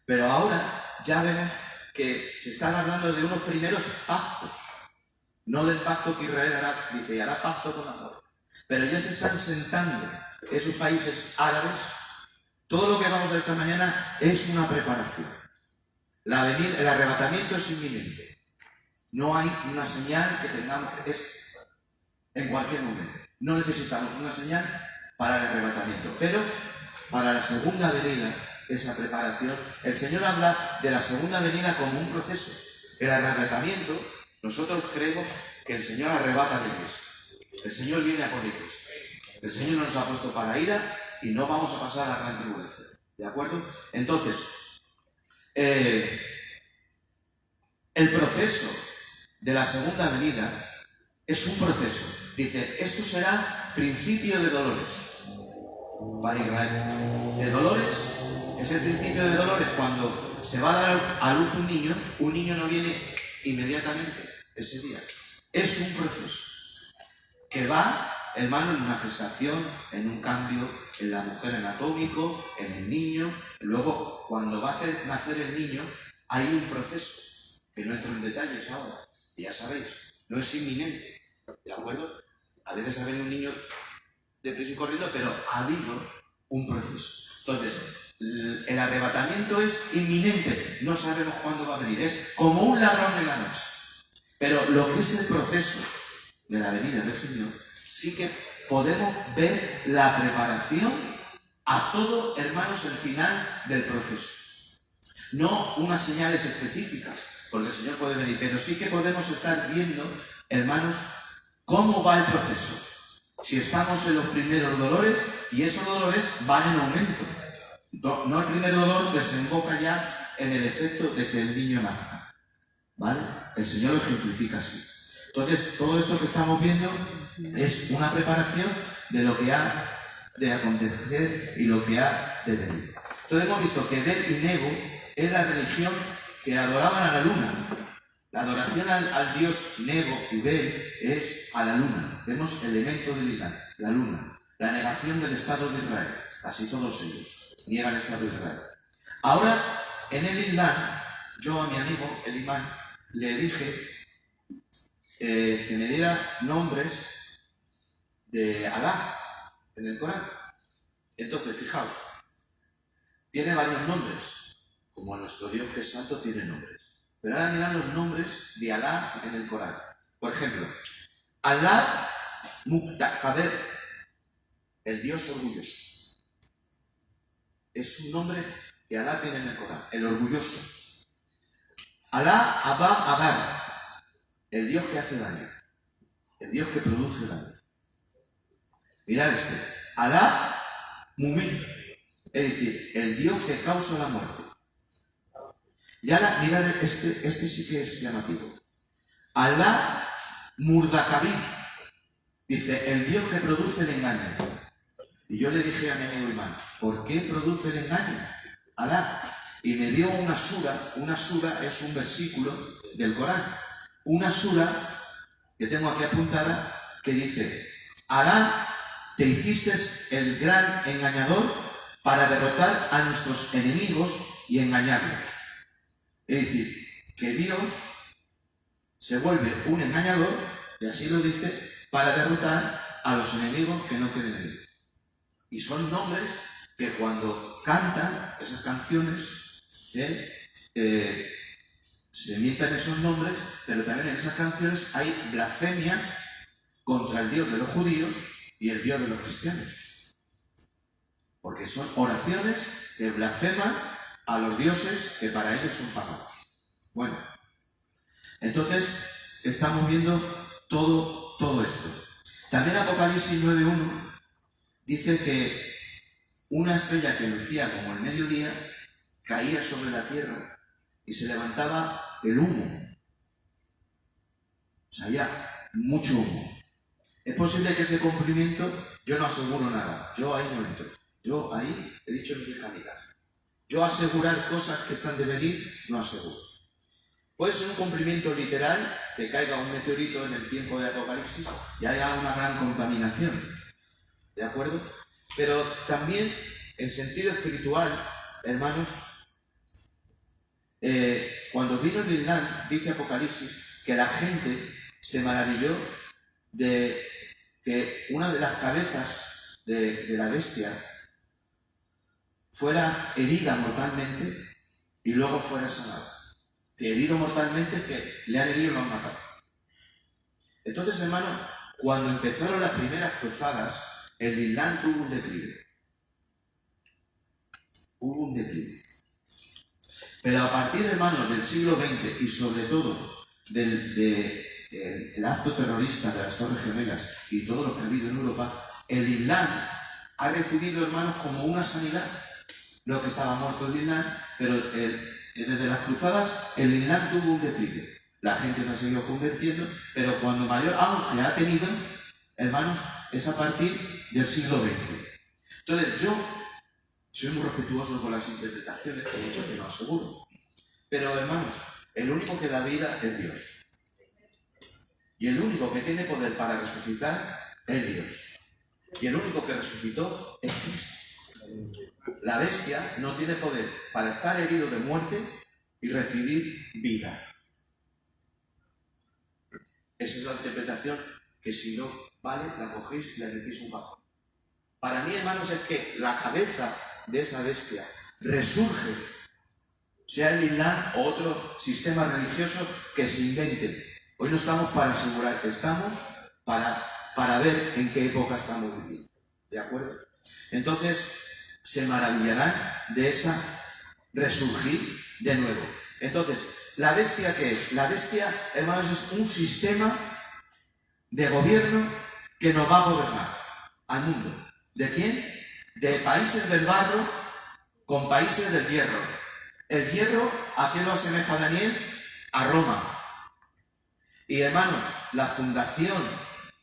Pero ahora ya vemos que se están hablando de unos primeros pactos. no del pacto que Israel hará, dice, y hará pacto con amor. Pero ya se están sentando esos países árabes. Todo lo que vamos a ver esta mañana es una preparación. El arrebatamiento es inminente. No hay una señal que tengamos, es en cualquier momento. No necesitamos una señal para el arrebatamiento, pero para la segunda venida, esa preparación, el Señor habla de la segunda venida como un proceso. El arrebatamiento, nosotros creemos que el Señor arrebata la iglesia. El Señor viene a por la iglesia. El Señor no nos ha puesto para ira y no vamos a pasar la gran tribulación. ¿De acuerdo? Entonces, el proceso de la segunda venida es un proceso. Dice, esto será principio de dolores para Israel. De dolores, es el principio de dolores cuando se va a dar a luz un niño no viene inmediatamente ese día. Es un proceso que va, hermano, en una gestación, en un cambio en la mujer anatómico, en el niño. Luego, cuando va a hacer nacer el niño, hay un proceso, que no entro en detalles ahora, y ya sabéis, no es inminente, ¿de acuerdo? A veces ha venido un niño deprisa y corriendo, pero ha habido un proceso. Entonces, el arrebatamiento es inminente, no sabemos cuándo va a venir, es como un ladrón de la noche. Pero lo que es el proceso de la venida del Señor, sí que podemos ver la preparación a todo, hermanos, el final del proceso. No unas señales específicas, porque el Señor puede venir, pero sí que podemos estar viendo, hermanos, cómo va el proceso. Si estamos en los primeros dolores, y esos dolores van en aumento. No el primer dolor desemboca ya en el efecto de que el niño nazca. ¿Vale? El Señor lo ejemplifica así. Entonces, todo esto que estamos viendo es una preparación de lo que ha de acontecer y lo que ha de venir. Entonces hemos visto que Bel y Nebo es la religión que adoraban a la luna. La adoración al dios Nebo y Bel es a la luna. Vemos el elemento del Islam, la luna. La negación del Estado de Israel. Casi todos ellos niegan el Estado de Israel. Ahora, en el Islam, yo a mi amigo, el imán, le dije que me diera nombres de Alá en el Corán. Entonces, fijaos, tiene varios nombres, como nuestro Dios que es santo tiene nombres. Pero ahora mirad los nombres de Alá en el Corán. Por ejemplo, Alá Muqtaqaber, el Dios orgulloso. Es un nombre que Alá tiene en el Corán, el orgulloso. Alá Abba Adar, el Dios que hace daño, el Dios que produce daño. Mirad este, Alá Mumin, es decir, el Dios que causa la muerte. Y ahora mirad este sí que es llamativo. Alá Murdakabir, dice, el Dios que produce el engaño. Y yo le dije a mi amigo Imán, ¿por qué produce el engaño? Alá. Y me dio una sura es un versículo del Corán, una sura que tengo aquí apuntada que dice, Alá, te hiciste el gran engañador para derrotar a nuestros enemigos y engañarlos. Es decir, que Dios se vuelve un engañador, y así lo dice, para derrotar a los enemigos que no quieren venir. Y son nombres que cuando cantan esas canciones, se emiten esos nombres, pero también en esas canciones hay blasfemias contra el Dios de los judíos y el Dios de los cristianos. Porque son oraciones que blasfeman a los dioses que para ellos son paganos. Bueno, entonces estamos viendo todo esto. También Apocalipsis 9.1 dice que una estrella que lucía como el mediodía caía sobre la tierra y se levantaba el humo. O sea, había mucho humo. Es posible que ese cumplimiento, yo no aseguro nada, yo ahí no entro. Yo ahí he dicho no soy kamikaze. Yo asegurar cosas que están de venir, no aseguro. Puede ser un cumplimiento literal, que caiga un meteorito en el tiempo de Apocalipsis y haya una gran contaminación. ¿De acuerdo? Pero también, en sentido espiritual, hermanos, cuando vino el Islam, dice Apocalipsis, que la gente se maravilló de que una de las cabezas de la bestia fuera herida mortalmente y luego fuera sanada. Que herido mortalmente, que le han herido y lo han matado. Entonces, hermano, cuando empezaron las primeras cruzadas, el Islam tuvo un declive. Hubo un declive. Pero a partir, hermanos, del siglo XX y sobre todo del acto terrorista de las Torres Gemelas y todo lo que ha habido en Europa, el Islam ha recibido, hermanos, como una sanidad. Lo que estaba muerto el Islam, pero desde las cruzadas el Islam tuvo un declive. La gente se ha seguido convirtiendo, pero cuando mayor auge ha tenido, hermanos, es a partir del siglo XX. Entonces, yo soy muy respetuoso con las interpretaciones, que he dicho que no aseguro. Pero, hermanos, el único que da vida es Dios. Y el único que tiene poder para resucitar es Dios. Y el único que resucitó es Cristo. La bestia no tiene poder para estar herido de muerte y recibir vida. Esa es la interpretación que, si no vale, la cogéis y la metéis un cajón. Para mí, hermanos, es que la cabeza de esa bestia resurge, sea el Islam o otro sistema religioso que se invente. Hoy no estamos para asegurar que estamos, para ver en qué época estamos viviendo. ¿De acuerdo? Entonces, se maravillarán de esa resurgir de nuevo. Entonces, ¿la bestia qué es? La bestia, hermanos, es un sistema de gobierno que nos va a gobernar al mundo. ¿De quién? De países del barro con países del hierro. El hierro, ¿a qué lo asemeja Daniel? A Roma. Y, hermanos, la fundación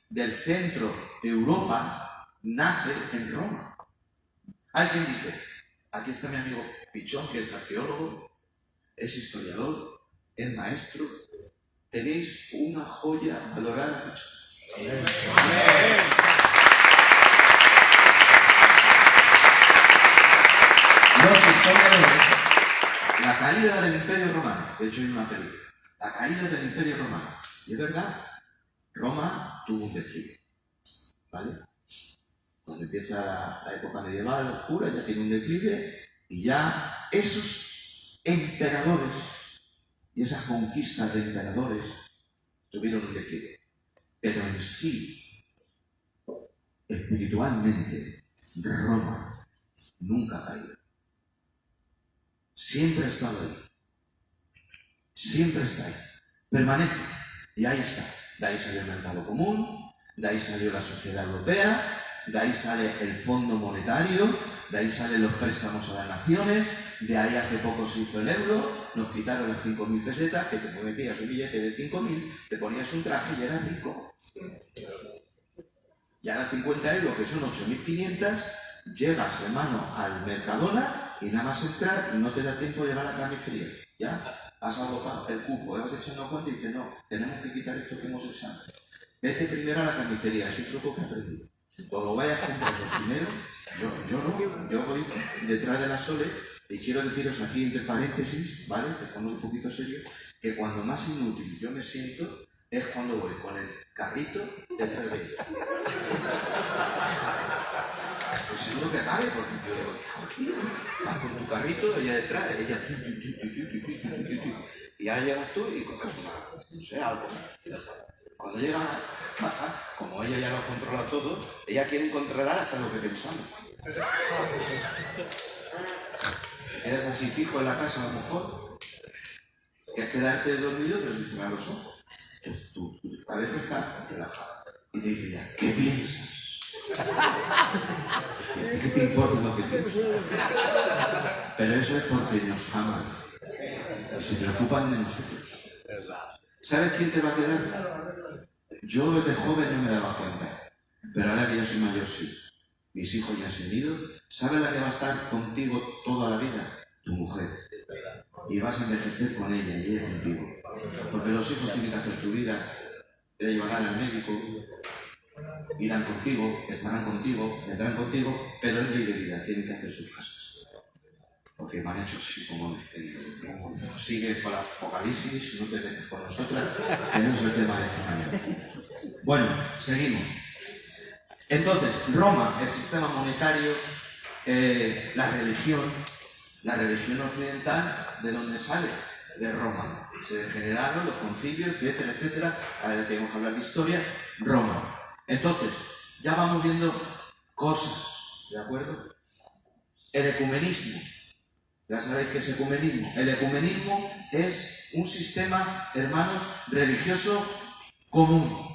del centro de Europa nace en Roma. Alguien dice, aquí está mi amigo Pichón, que es arqueólogo, es historiador, es maestro. Tenéis una joya valorada, Pichón. Amén. Los historiadores, la caída del Imperio Romano, de hecho hay una película, la caída del Imperio Romano, y es verdad, Roma tuvo un declive, ¿vale? Cuando empieza la época medieval oscura, ya tiene un declive, y ya esos emperadores y esas conquistas de emperadores tuvieron un declive. Pero en sí, espiritualmente, Roma nunca ha caído. Siempre ha estado ahí. Siempre está ahí. Permanece. Y ahí está. De ahí salió el mercado común, de ahí salió la sociedad europea, de ahí sale el Fondo Monetario, de ahí salen los préstamos a las naciones, de ahí hace poco se hizo el euro, nos quitaron las 5.000 pesetas, que te metías un billete de 5.000, te ponías un traje y eras rico. Y ahora 50 euros, que son 8.500, llegas, hermano, al Mercadona y nada más entrar no te da tiempo de llevar a la carnicería. Ya has agotado el cupo, has hecho una cuenta y dices, no, tenemos que quitar esto que hemos hecho antes. Vete primero a la carnicería, es un truco que he aprendido. Cuando vayas comprando primero, yo voy detrás de la Sole y quiero deciros aquí entre paréntesis, ¿vale? Que estamos un poquito serios, que cuando más inútil yo me siento es cuando voy con el carrito detrás de ella. Pues seguro que cabe, porque yo digo, aquí, vas con tu carrito, ella detrás, ella... Y ahora llegas tú y coges una, no sé, algo. Cuando llega a baja, como ella ya lo controla todo, ella quiere controlar hasta lo que pensamos. Eres así fijo en la casa a lo mejor, que es quedarte dormido pero sin cerrar los ojos. Pues tu cabeza está relajada. Y te dice ya, ¿qué piensas? ¿Qué te importa lo que piensas? Pero eso es porque nos aman y se preocupan de nosotros. ¿Sabes quién te va a quedar? Yo de joven no me daba cuenta, pero ahora que yo soy mayor sí. Mis hijos ya se han ido. ¿Sabes la que va a estar contigo toda la vida? Tu mujer. Y vas a envejecer con ella y ella contigo. Porque los hijos tienen que hacer tu vida. Te llevarán al médico, irán contigo, estarán contigo, vendrán contigo, pero es ley de vida, tienen que hacer sus cosas. porque me han hecho así como diciendo, sigue con el Apocalipsis, no te metes con nosotras, que no es el tema de esta mañana. Bueno, seguimos. Entonces, Roma, el sistema monetario, la religión occidental, ¿de dónde sale? De Roma. Se degeneraron los concilios, etcétera, etcétera. Ahora tenemos que hablar de historia. Roma. Entonces, ya vamos viendo cosas, ¿de acuerdo? El ecumenismo. Ya sabéis qué es ecumenismo. El ecumenismo es un sistema, hermanos, religioso común.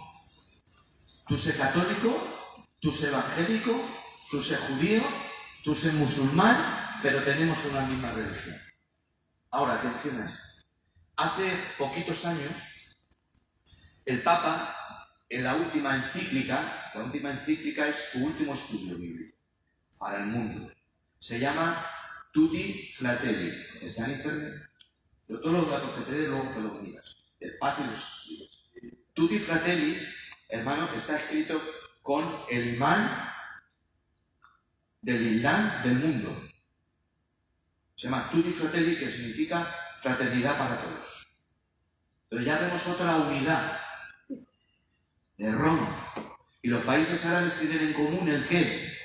Tú sé católico, tú sé evangélico, tú sé judío, tú sé musulmán, pero tenemos una misma religión. Ahora, atención a esto. Hace poquitos años, el Papa, en la última encíclica es su último estudio bíblico para el mundo. Se llama Tutti Fratelli. Está en internet. Pero todos los datos que te dé luego te los miras. Despacio y los escribes. Tutti Fratelli, hermano, está escrito con el imán del Islam del mundo. Se llama Tutti Fratelli, que significa fraternidad para todos. Entonces ya vemos otra unidad de Roma. Y los países árabes tienen en común el qué?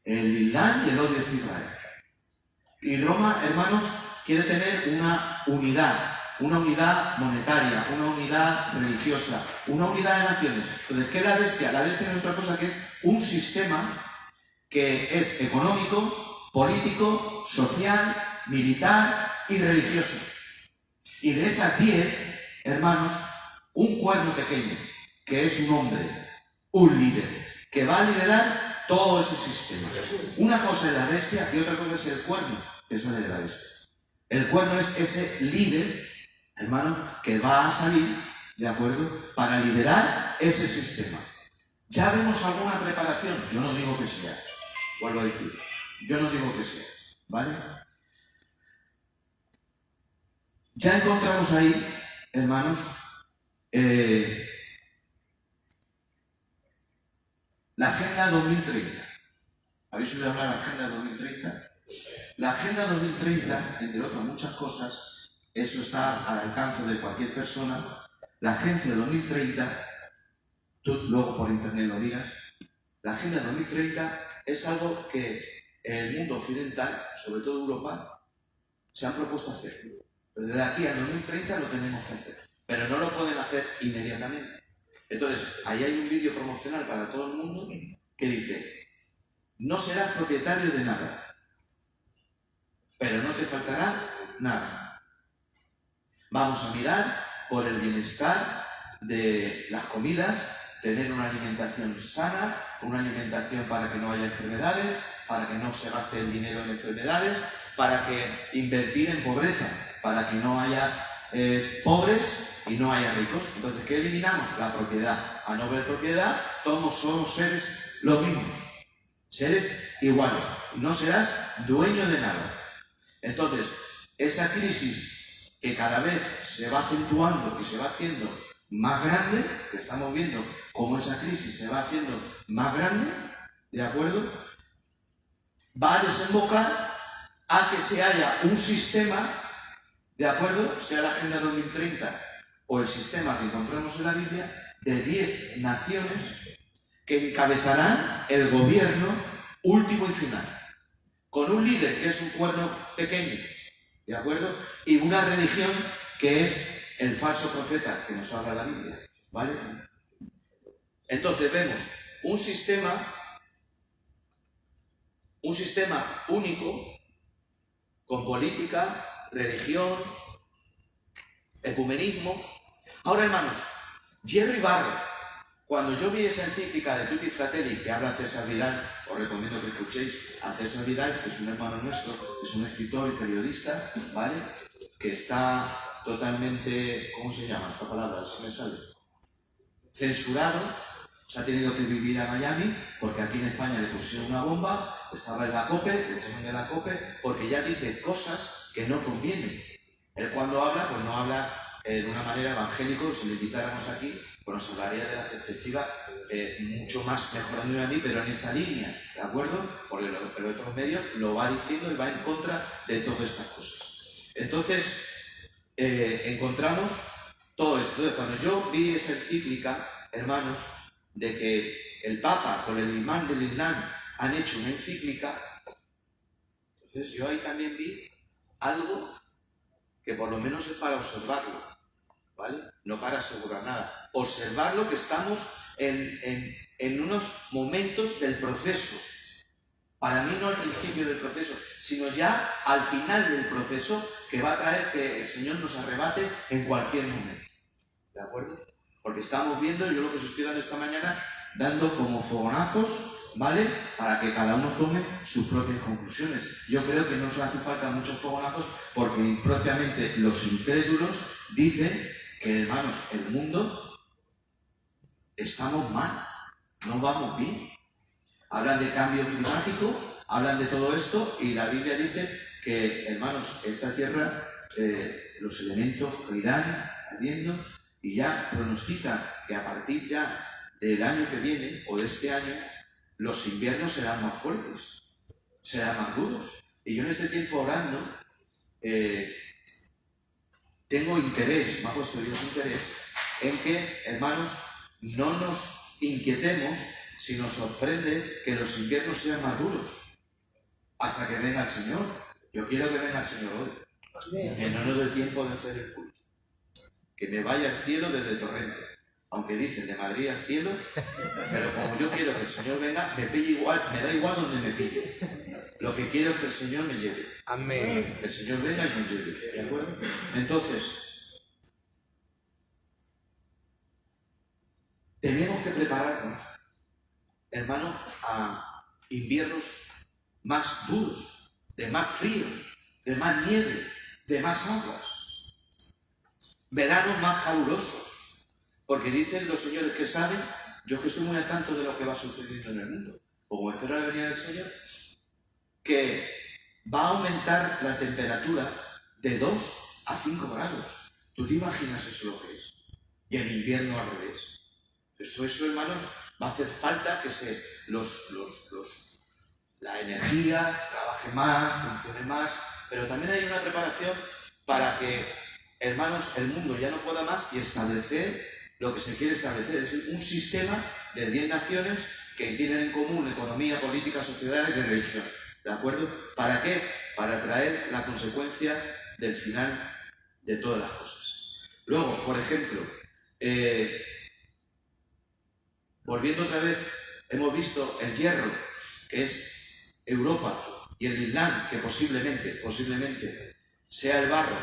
El Islam y el odio hacia Israel. Y Roma, hermanos, quiere tener una unidad monetaria, una unidad religiosa, una unidad de naciones. Entonces, ¿qué es la bestia? La bestia no es otra cosa que es un sistema que es económico, político, social, militar y religioso. Y de esas 10, hermanos, un cuerno pequeño, que es un hombre, un líder, que va a liderar todo ese sistema. Una cosa es la bestia y otra cosa es el cuerno que sale de la bestia. El cuerno es ese líder, hermano, que va a salir, ¿de acuerdo?, para liderar ese sistema. Ya vemos alguna preparación. Yo no digo que sea, vuelvo a decir, yo no digo que sea, ¿vale? Ya encontramos ahí, hermanos, la Agenda 2030. ¿Habéis oído hablar de la Agenda 2030? La Agenda 2030, entre otras muchas cosas, eso está al alcance de cualquier persona. La Agenda 2030, tú luego por internet lo miras, la Agenda 2030 es algo que el mundo occidental, sobre todo Europa, se han propuesto hacer. Desde aquí al 2030 lo tenemos que hacer, pero no lo pueden hacer inmediatamente. Entonces, ahí hay un vídeo promocional para todo el mundo que dice: no serás propietario de nada, pero no te faltará nada. Vamos a mirar por el bienestar de las comidas, tener una alimentación sana, una alimentación para que no haya enfermedades, para que no se gaste el dinero en enfermedades, para que invertir en pobreza, para que no haya pobres y no haya ricos. Entonces, ¿qué eliminamos? La propiedad. A no ver propiedad, todos somos seres los mismos, seres iguales. No serás dueño de nada. Entonces, esa crisis que cada vez se va acentuando y se va haciendo más grande, que estamos viendo cómo esa crisis se va haciendo más grande, ¿de acuerdo?, va a desembocar a que se haya un sistema, ¿de acuerdo?, sea la Agenda 2030 o el sistema que encontramos en la Biblia, de 10 naciones que encabezarán el gobierno último y final, con un líder que es un cuerno pequeño, ¿de acuerdo?, y una religión que es el falso profeta que nos habla la Biblia, ¿vale? Entonces vemos un sistema único, con política, religión, ecumenismo. Ahora, hermanos, Jerry Barro, cuando yo vi esa encíclica de Tutti Fratelli que habla César Vidal, os recomiendo que escuchéis a César Vidal, que es un hermano nuestro, es un escritor y periodista, ¿vale?, que está totalmente, ¿cómo se llama esta palabra? Se me sale. Censurado, se ha tenido que vivir a Miami, porque aquí en España le pusieron una bomba, estaba en la COPE, le echaron de la COPE, porque ya dice cosas que no convienen. Él cuando habla, pues no habla de una manera evangélica. Si le invitáramos aquí, pues nos hablaría de la perspectiva mucho más mejorándome a mí, pero en esta línea, ¿de acuerdo? Porque el otro medio lo va diciendo y va en contra de todas estas cosas. Entonces, encontramos todo esto. Entonces, cuando yo vi esa encíclica, hermanos, de que el Papa con el imán del Islam han hecho una encíclica, entonces yo ahí también vi algo que por lo menos es para observarlo, ¿vale? No para asegurar nada. Observarlo, que estamos en unos momentos del proceso. Para mí no al principio del proceso, sino ya al final del proceso, que va a traer que el Señor nos arrebate en cualquier momento. ¿De acuerdo? Porque estamos viendo, yo lo que os estoy dando esta mañana, dando como fogonazos, ¿vale? Para que cada uno tome sus propias conclusiones. Yo creo que no nos hace falta muchos fogonazos, porque propiamente los incrédulos dicen que, hermanos, el mundo estamos mal, no vamos bien. Hablan de cambio climático, hablan de todo esto, y la Biblia dice que, hermanos, esta tierra, los elementos irán ardiendo, y ya pronostican que a partir ya del año que viene, o de este año, los inviernos serán más fuertes, serán más duros. Y yo en este tiempo orando, tengo interés, me ha puesto Dios interés, en que, hermanos, no nos inquietemos si nos sorprende que los inviernos sean más duros, hasta que venga el Señor. Yo quiero que venga el Señor hoy, que no nos dé tiempo de hacer el culto, que me vaya al cielo desde Torrente, aunque dicen de Madrid al cielo, pero como yo quiero que el Señor venga, me pille igual, me da igual donde me pille. Lo que quiero es que el Señor me lleve. Amén. Que el Señor venga y nos lleve, ¿de acuerdo? Entonces, tenemos que prepararnos, hermano, a inviernos más duros, de más frío, de más nieve, de más aguas, veranos más calurosos, porque dicen los señores que saben, yo que estoy muy al tanto de lo que va sucediendo en el mundo, como espero la venida del Señor, que va a aumentar la temperatura de 2 a 5 grados. ¿Tú te imaginas eso lo que es? Y el invierno al revés. Esto, hermanos, va a hacer falta que la energía trabaje más, funcione más, pero también hay una preparación para que, hermanos, el mundo ya no pueda más y establecer lo que se quiere establecer. Es un sistema de 10 naciones que tienen en común economía, política, sociedad y religión. ¿De acuerdo? ¿Para qué? Para traer la consecuencia del final de todas las cosas. Luego, por ejemplo, volviendo otra vez, hemos visto el hierro, que es Europa, y el Islam, que posiblemente sea el barro,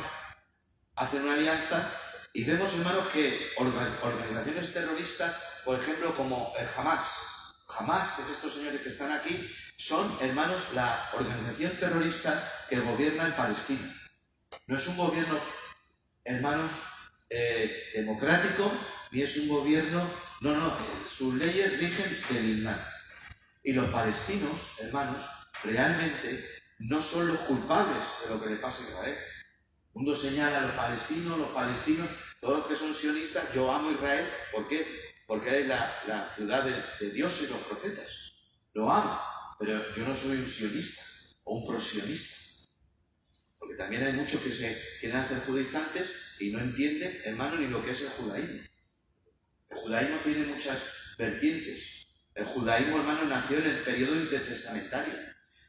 hacen una alianza, y vemos, hermanos, que organizaciones terroristas, por ejemplo, como el Hamas, que es estos señores que están aquí, son, hermanos, la organización terrorista que gobierna en Palestina. No es un gobierno, hermanos, democrático, ni es un gobierno, no, sus leyes rigen del Islam. Y los palestinos, hermanos, realmente no son los culpables de lo que le pasa a Israel. El mundo señala a los palestinos, todos los que son sionistas. Yo amo Israel, ¿por qué? Porque es la ciudad de Dios y los profetas. Lo amo, pero yo no soy un sionista o un prosionista. Porque también hay muchos que se quieren hacer judaizantes y no entienden, hermano, ni lo que es el judaísmo. El judaísmo tiene muchas vertientes. El judaísmo, hermano, nació en el periodo intertestamentario.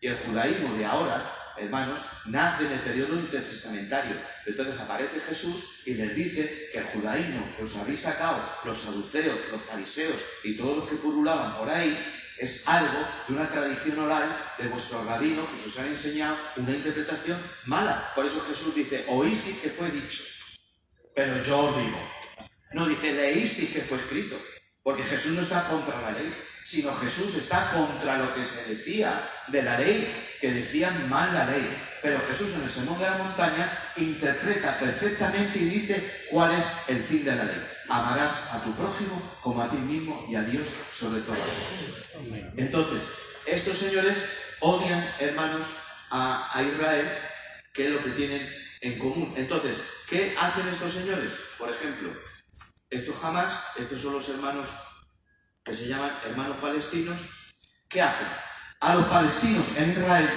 Y el judaísmo de ahora, hermanos, nace en el periodo intertestamentario. Entonces aparece Jesús y les dice que el judaísmo que os habéis sacado, los saduceos, los fariseos y todos los que pululaban por ahí, es algo de una tradición oral de vuestros rabinos que os han enseñado una interpretación mala. Por eso Jesús dice, oísteis que fue dicho, pero yo os digo. No dice, leísteis que fue escrito, porque Jesús no está contra la ley, sino Jesús está contra lo que se decía de la ley, que decían mal la ley. Pero Jesús en el Sermón de la Montaña interpreta perfectamente y dice cuál es el fin de la ley. Amarás a tu prójimo como a ti mismo y a Dios sobre todas las cosas. Entonces, estos señores odian, hermanos, a Israel, que es lo que tienen en común. Entonces, ¿qué hacen estos señores? Por ejemplo, estos Hamas, estos son los hermanos que se llaman hermanos palestinos. ¿Qué hacen? A los palestinos en Israel,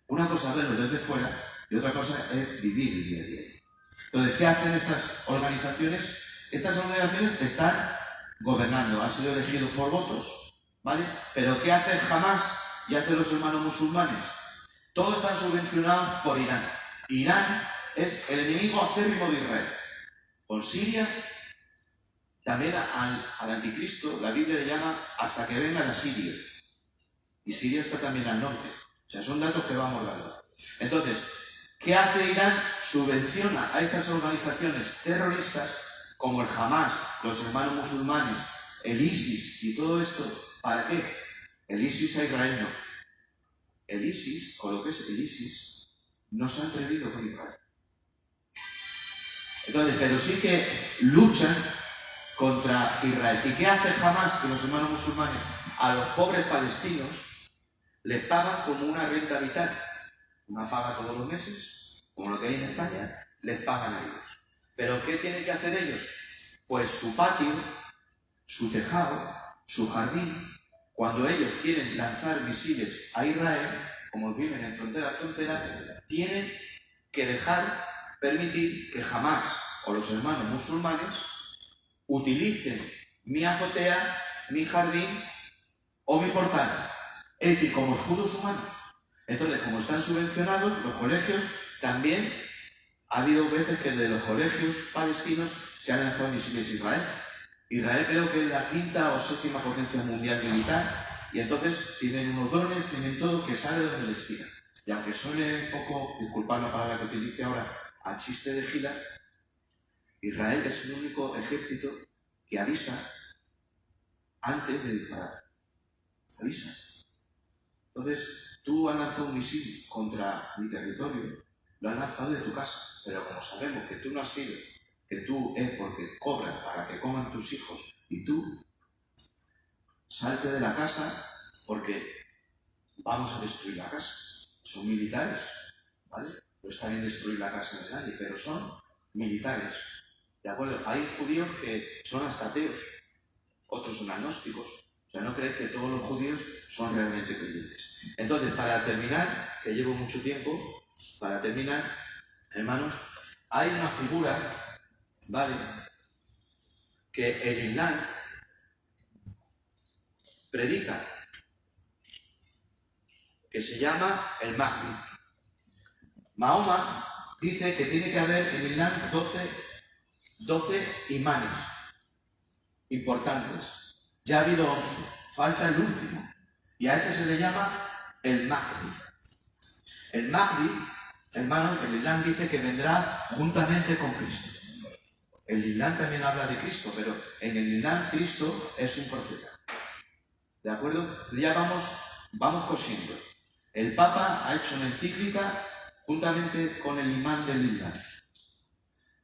una cosa es verlo desde fuera y otra cosa es vivir el día a día. Entonces, ¿qué hacen estas organizaciones? Estas organizaciones están gobernando, han sido elegidos por votos, ¿vale? Pero ¿qué hace Hamas y hacen los hermanos musulmanes? Todos están subvencionados por Irán. Irán es el enemigo acérrimo de Israel. Con Siria, también al anticristo, la Biblia le llama hasta que vengan a Siria. Y Siria está también al norte. O sea, son datos que vamos dando. Entonces, ¿qué hace Irán? Subvenciona a estas organizaciones terroristas como el Hamas, los hermanos musulmanes, el ISIS y todo esto. ¿Para qué? El ISIS a Israel no. El ISIS, o lo que es el ISIS, no se ha atrevido con Israel. Entonces, pero sí que luchan contra Israel. ¿Y qué hace Hamas que los hermanos musulmanes? A los pobres palestinos les pagan como una renta vital. Una paga todos los meses, como lo que hay en España, les pagan a ellos. ¿Pero qué tienen que hacer ellos? Pues su patio, su tejado, su jardín, cuando ellos quieren lanzar misiles a Israel, como viven en frontera a frontera, tienen que permitir que Hamas o los hermanos musulmanes utilicen mi azotea, mi jardín o mi portal. Es decir, como escudos humanos. Entonces, como están subvencionados, los colegios también, ha habido veces que de los colegios palestinos se han lanzado misiles a Israel. Israel creo que es la quinta o séptima potencia mundial militar, y entonces tienen unos drones, tienen todo, que sale donde les tiran. Y aunque suene un poco, disculpad la palabra que utilice ahora, a chiste de gila, Israel es el único ejército que avisa antes de disparar. Avisa. Entonces, tú has lanzado un misil contra mi territorio, lo has lanzado de tu casa, pero como sabemos que tú no has sido, que tú es porque cobras para que coman tus hijos, y tú salte de la casa porque vamos a destruir la casa. Son militares, ¿vale? No está bien destruir la casa de nadie, pero son militares. ¿De acuerdo? Hay judíos que son hasta ateos, otros son agnósticos. O sea, no crees que todos los judíos son realmente creyentes. Entonces, para terminar, que llevo mucho tiempo, para terminar, hermanos, hay una figura, ¿vale?, que el Islam predica, que se llama el Mahdi. Mahoma dice que tiene que haber en el Islam 12 imanes importantes. Ya ha habido 11, falta el último. Y a este se le llama el Mahdi. El Mahdi, hermano, el Islam dice que vendrá juntamente con Cristo. El Islam también habla de Cristo, pero en el Islam Cristo es un profeta. ¿De acuerdo? Ya vamos cosiendo. El Papa ha hecho una encíclica juntamente con el imán del Islam.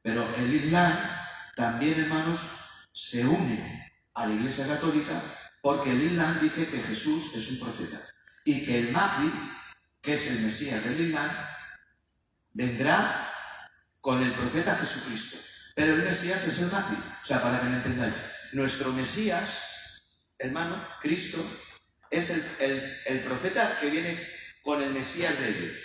Pero el Islam también, hermanos, se une a la Iglesia Católica porque el Islam dice que Jesús es un profeta y que el Mahdi, que es el Mesías del Islam, vendrá con el profeta Jesucristo. Pero el Mesías es el Mahdi. O sea, para que me entendáis, nuestro Mesías, hermano, Cristo, es el profeta que viene con el Mesías de ellos.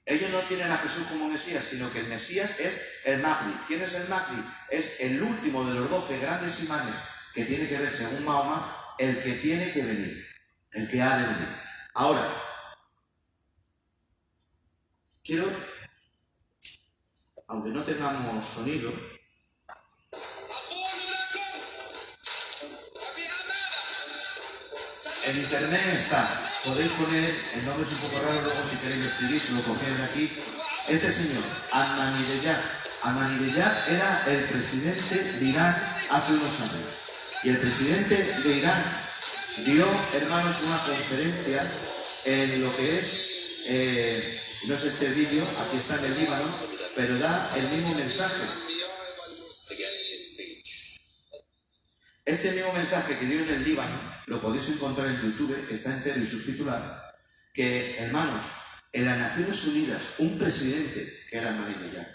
Ellos no tienen a Jesús como Mesías, sino que el Mesías es el Mahdi. ¿Quién es el Mahdi? Es el último de los 12 grandes imanes que tiene que ver, según Mahoma, el que tiene que venir, el que ha de venir. Ahora, quiero, aunque no tengamos sonido, en internet está, podéis poner, el nombre es un poco raro, luego si queréis escribir, si lo cogéis de aquí. Este señor, Ahmadinejad era el presidente de Irán hace unos años. Y el presidente de Irán dio, hermanos, una conferencia en lo que es, no es este vídeo, aquí está en el Líbano, pero da el mismo mensaje. Este mismo mensaje que dio en el Líbano, lo podéis encontrar en YouTube, que está entero y subtitulado, que, hermanos, en las Naciones Unidas, un presidente, que era Ahmadinejad,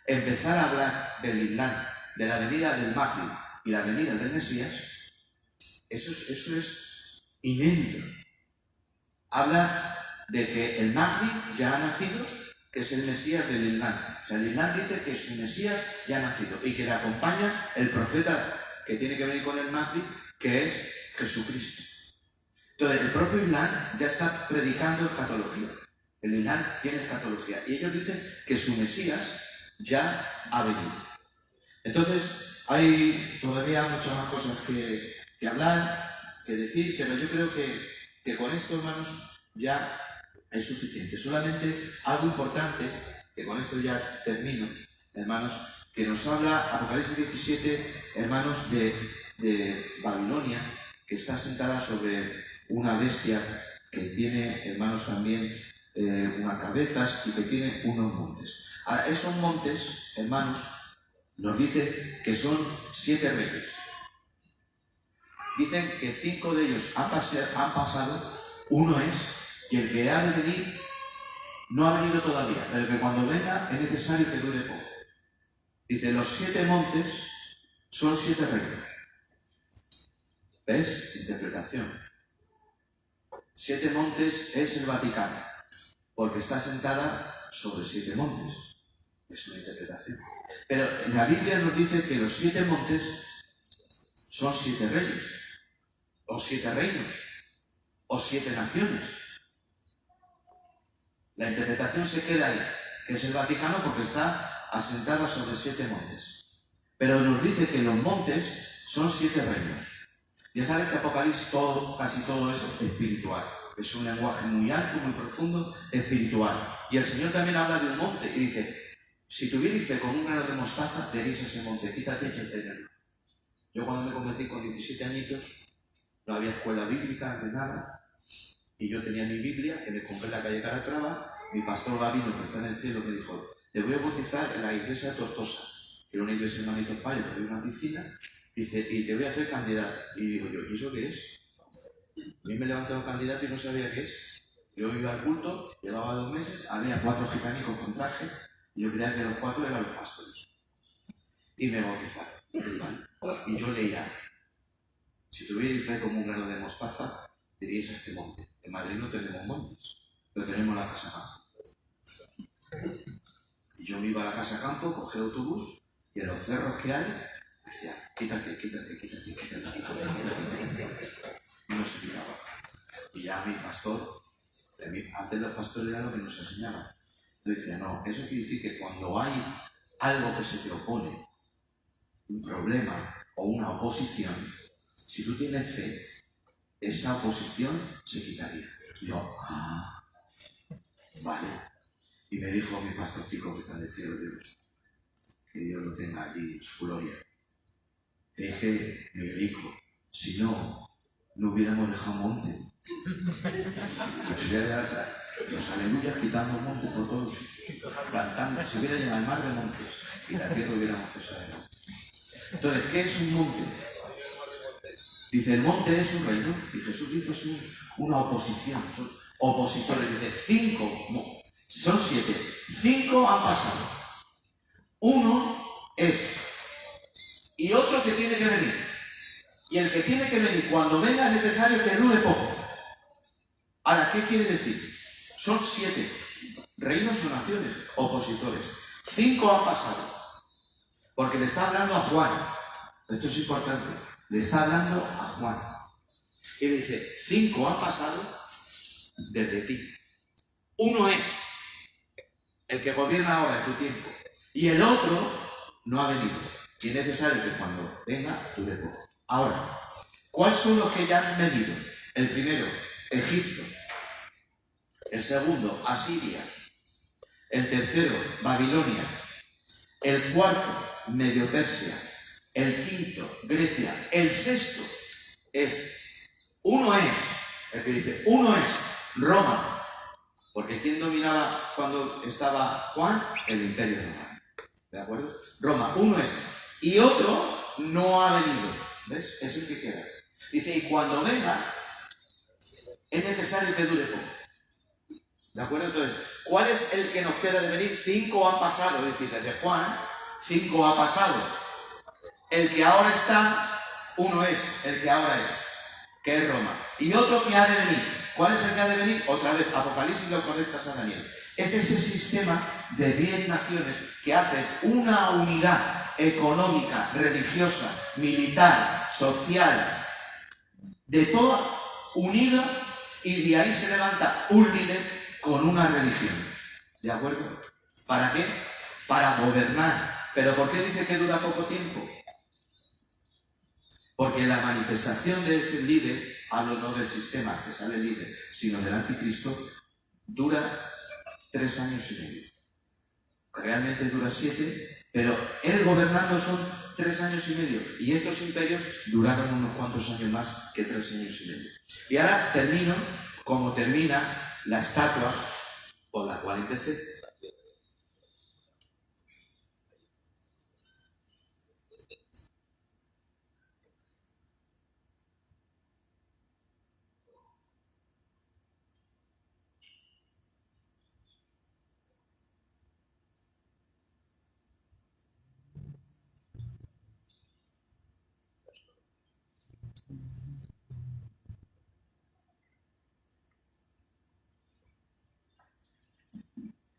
empezar a hablar del Islam, de la venida del Mahdi y la venida del Mesías, Eso es inédito. Habla de que el Mahdi ya ha nacido, que es el Mesías del Islam. El Islam dice que su Mesías ya ha nacido y que le acompaña el profeta que tiene que venir con el Mahdi, que es Jesucristo. Entonces, el propio Islam ya está predicando escatología. El Islam tiene escatología. Y ellos dicen que su Mesías ya ha venido. Entonces, hay todavía muchas más cosas que hablar, que decir, pero yo creo que con esto, hermanos, ya es suficiente. Solamente algo importante, que con esto ya termino, hermanos, que nos habla Apocalipsis 17, hermanos, de Babilonia, que está sentada sobre una bestia que tiene, hermanos, también unas cabezas y que tiene unos montes. Ahora, esos montes, hermanos, nos dice que son 7 reyes. Dicen que 5 de ellos han pasado, uno es, y el que ha de venir no ha venido todavía, pero que cuando venga es necesario que dure poco. Dice, los 7 montes son 7 reyes. ¿Ves? Interpretación. 7 montes es el Vaticano, porque está sentada sobre 7 montes. Es una interpretación. Pero la Biblia nos dice que los 7 montes son 7 reyes, o 7 reinos, o 7 naciones. La interpretación se queda ahí, que es el Vaticano porque está asentada sobre 7 montes. Pero nos dice que los montes son 7 reinos. Ya sabes que Apocalipsis casi todo es espiritual. Es un lenguaje muy alto, muy profundo, espiritual. Y el Señor también habla de un monte y dice, si tuvierais fe con un grano de mostaza, diréis a ese monte, quítate y échate en el mar. Yo cuando me convertí con 17 añitos, no había escuela bíblica de nada, y yo tenía mi Biblia, que me compré en la calle Calatrava. Mi pastor Gabino, que está en el cielo, me dijo, te voy a bautizar en la iglesia de Tortosa, que era una iglesia en Manito Payo, que había una piscina, dice, y te voy a hacer candidato. Y digo yo, ¿y eso qué es? A mí me levantaron candidato y no sabía qué es. Yo iba al culto, llevaba 2 meses, había 4 gitanicos con traje, y yo creía que los 4 eran los pastores. Y me bautizaron. Y yo leía, si tuvierais fe como un grano de mostaza, diríais a este monte. En Madrid no tenemos montes, pero tenemos la casa campo. Y yo me iba a la casa campo, cogía autobús, y en los cerros que hay, decía, quítate. Y no se quitaba. Y ya mi pastor, antes los pastores eran lo que nos enseñaban. Yo decía, no, eso quiere decir que cuando hay algo que se te opone, un problema o una oposición, si tú tienes fe, esa oposición se quitaría. Y yo, vale. Y me dijo mi pastorcico que está en el cielo de Dios, que Dios lo tenga allí en su gloria. Te dije, Miguelico, si no hubiéramos dejado monte. Los aleluyas quitando monte por todos sitios, plantando, se hubiera llenado el mar de montes y la tierra hubiéramos cesado de monte. Entonces, ¿qué es un monte? Dice, el monte es un reino, y Jesús dice es una oposición, son opositores. Dice, 5, son 7, 5 han pasado. Uno es, y otro que tiene que venir. Y el que tiene que venir, cuando venga es necesario que dure poco. Ahora, ¿qué quiere decir? Son 7 reinos o naciones, opositores. 5 han pasado. Porque le está hablando a Juan. Esto es importante. Le está hablando a Juan. Y le dice, 5 han pasado desde ti. Uno es el que gobierna ahora en tu tiempo. Y el otro no ha venido. Y es necesario que cuando venga dure poco. Ahora, ¿cuáles son los que ya han venido? El primero, Egipto. El segundo, Asiria. El tercero, Babilonia. El cuarto, Medio Persia. El quinto, Grecia. El sexto uno es, el que dice, uno es Roma. Porque ¿quién dominaba cuando estaba Juan? El Imperio Romano. ¿De acuerdo? Roma, uno es. Y otro no ha venido. ¿Ves? Es el que queda. Dice, y cuando venga, es necesario que dure poco. ¿De acuerdo? Entonces, ¿cuál es el que nos queda de venir? 5 han pasado, es decir, desde Juan, 5 ha pasado. El que ahora está, uno es, el que ahora es. que es Roma, y otro que ha de venir. ¿Cuál es el que ha de venir? Otra vez, Apocalipsis lo conectas a Daniel. Es ese sistema de 10 naciones que hacen una unidad económica, religiosa, militar, social, de toda unida, y de ahí se levanta un líder con una religión. ¿De acuerdo? ¿Para qué? Para gobernar. ¿Pero por qué dice que dura poco tiempo? Porque la manifestación de ese líder, hablo no del sistema que sale líder, sino del anticristo, dura 3 años y medio. Realmente dura 7, pero él gobernando son 3 años y medio. Y estos imperios duraron unos cuantos años más que 3 años y medio. Y ahora termino como termina la estatua por la cual empecé.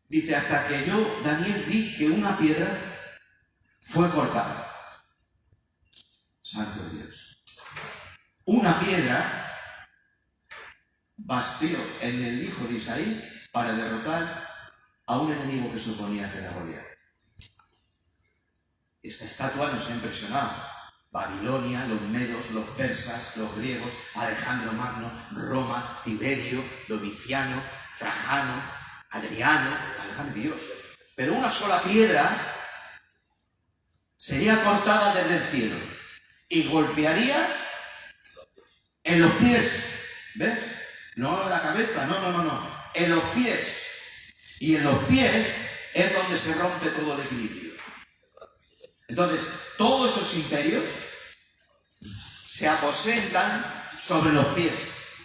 Dice, hasta que yo, Daniel, vi que una piedra fue cortada. Santo Dios. Una piedra bastió en el hijo de Isaí para derrotar a un enemigo que suponía que era Goliat. Esta estatua nos ha impresionado. Babilonia, los medos, los persas, los griegos, Alejandro Magno, Roma, Tiberio, Domiciano, Trajano, Adriano, válgame Dios. Pero una sola piedra sería cortada desde el cielo y golpearía en los pies. ¿Ves? No en la cabeza, no. En los pies. Y en los pies es donde se rompe todo el equilibrio. Entonces, todos esos imperios se aposentan sobre los pies.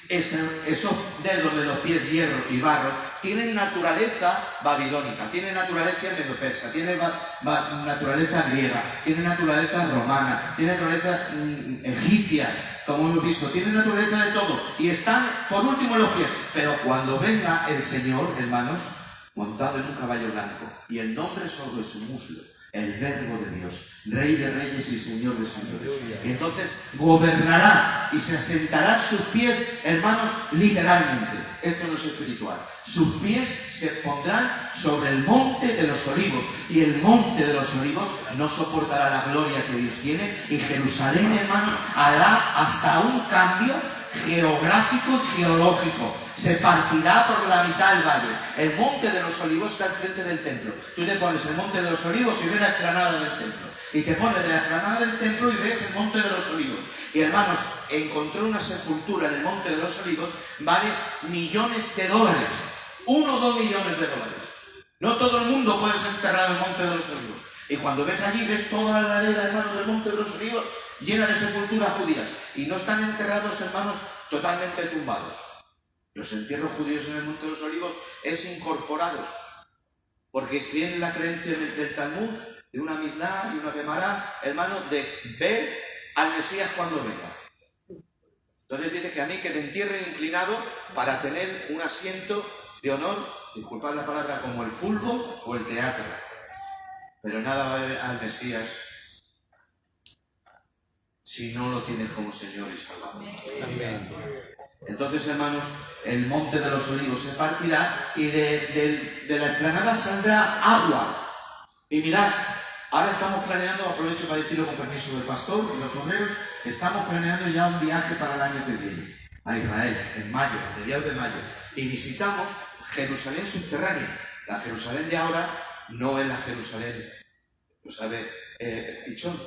Esos dedos de los pies, hierro y barro, tienen naturaleza babilónica, tienen naturaleza medo-persa, tienen naturaleza griega, tienen naturaleza romana, tienen naturaleza egipcia, como hemos visto, tienen naturaleza de todo. Y están, por último, en los pies. Pero cuando venga el Señor, hermanos, montado en un caballo blanco, y el nombre sobre su muslo, el Verbo de Dios, Rey de Reyes y Señor de Señores. Y entonces gobernará y se asentará sus pies, hermanos, literalmente. Esto no es espiritual. Sus pies se pondrán sobre el monte de los olivos. Y el monte de los olivos no soportará la gloria que Dios tiene. Y Jerusalén, hermano, hará hasta un cambio geográfico y geológico. Se partirá por la mitad el valle. El monte de los olivos está al frente del templo. Tú te pones el monte de los olivos y ves la explanada del templo. Y te pones de la explanada del templo y ves el monte de los olivos. Y hermanos, encontré una sepultura en el monte de los olivos, vale millones de dólares. 1 o 2 millones de dólares. No todo el mundo puede ser enterrado en el monte de los olivos. Y cuando ves allí, ves toda la ladera, hermanos, del monte de los olivos llena de sepulturas judías. Y no están enterrados, hermanos, totalmente tumbados. Los entierros judíos en el monte de los olivos es incorporados. Porque creen en la creencia del Talmud, de una Misná y una Gemara, hermano, de ver al Mesías cuando venga. Entonces dice que a mí que me entierren inclinado para tener un asiento de honor, disculpad la palabra, como el fútbol o el teatro. Pero nada va a ver al Mesías si no lo tienes como Señor y Salvador. Amén. Entonces, hermanos, el monte de los olivos se partirá y de la explanada saldrá agua. Y mirad, ahora estamos planeando, aprovecho para decirlo con permiso del pastor y los obreros, estamos planeando ya un viaje para el año que viene a Israel, en mayo, a mediados de mayo. Y visitamos Jerusalén subterránea. La Jerusalén de ahora no es la Jerusalén, lo sabe Pichón.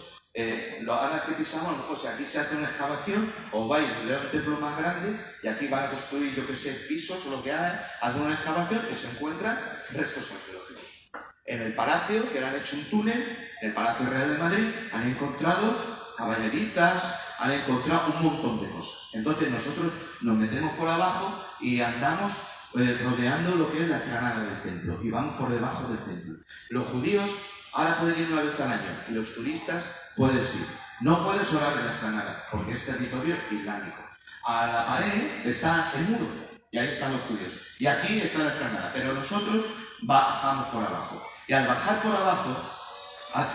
Ahora que pisamos, o sea, aquí se hace una excavación, o vais a un templo más grande y aquí van a construir, yo que sé, pisos o lo que hagan, hacen una excavación y se encuentran restos arqueológicos. En el palacio, que le han hecho un túnel, en el Palacio Real de Madrid, han encontrado caballerizas, han encontrado un montón de cosas. Entonces nosotros nos metemos por abajo y andamos rodeando lo que es la explanada del templo y van por debajo del templo. Los judíos ahora pueden ir una vez al año y los turistas puedes ir. No puedes orar en la explanada porque es territorio islámico. A la pared está el muro, y ahí están los judíos. Y aquí está la explanada, pero nosotros bajamos por abajo. Y al bajar por abajo,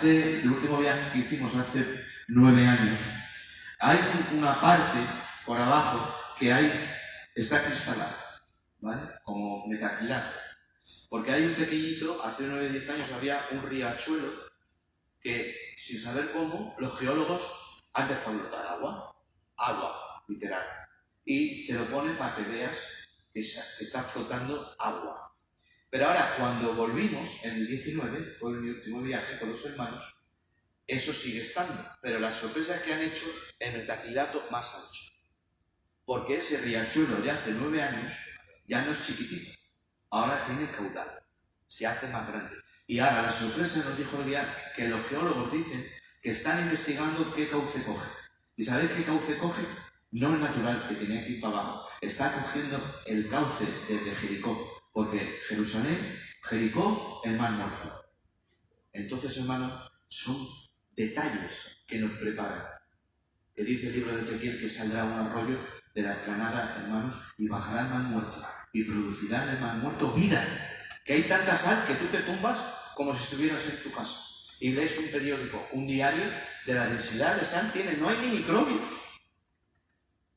el último viaje que hicimos hace 9 años, hay una parte por abajo que está cristalada, ¿vale? Como metacrilato. Porque hay un pequeñito, hace 9 o 10 años había un riachuelo que, sin saber cómo, los geólogos han empezado a flotar agua, literal. Y te lo ponen para que veas que está flotando agua. Pero ahora, cuando volvimos, en el 19, fue mi último viaje con los hermanos, eso sigue estando. Pero la sorpresa es que han hecho el metacrilato más ancho. Porque ese riachuelo de hace 9 años ya no es chiquitito. Ahora tiene caudal. Se hace más grande. Y ahora la sorpresa nos dijo el guía que los geólogos dicen que están investigando qué cauce coge. ¿Y sabéis qué cauce coge? No es natural, que tenía que ir para abajo. Está cogiendo el cauce desde Jericó. Porque Jerusalén, Jericó, el Mar Muerto. Entonces, hermanos, son detalles que nos preparan. Que dice el libro de Ezequiel que saldrá un arroyo de la explanada, hermanos, y bajará el Mar Muerto. Y producirá en el Mar Muerto vida. Que hay tanta sal que tú te tumbas como si estuvieras en tu casa. Y lees un periódico, un diario, de la densidad de sal tiene, no hay ni microbios.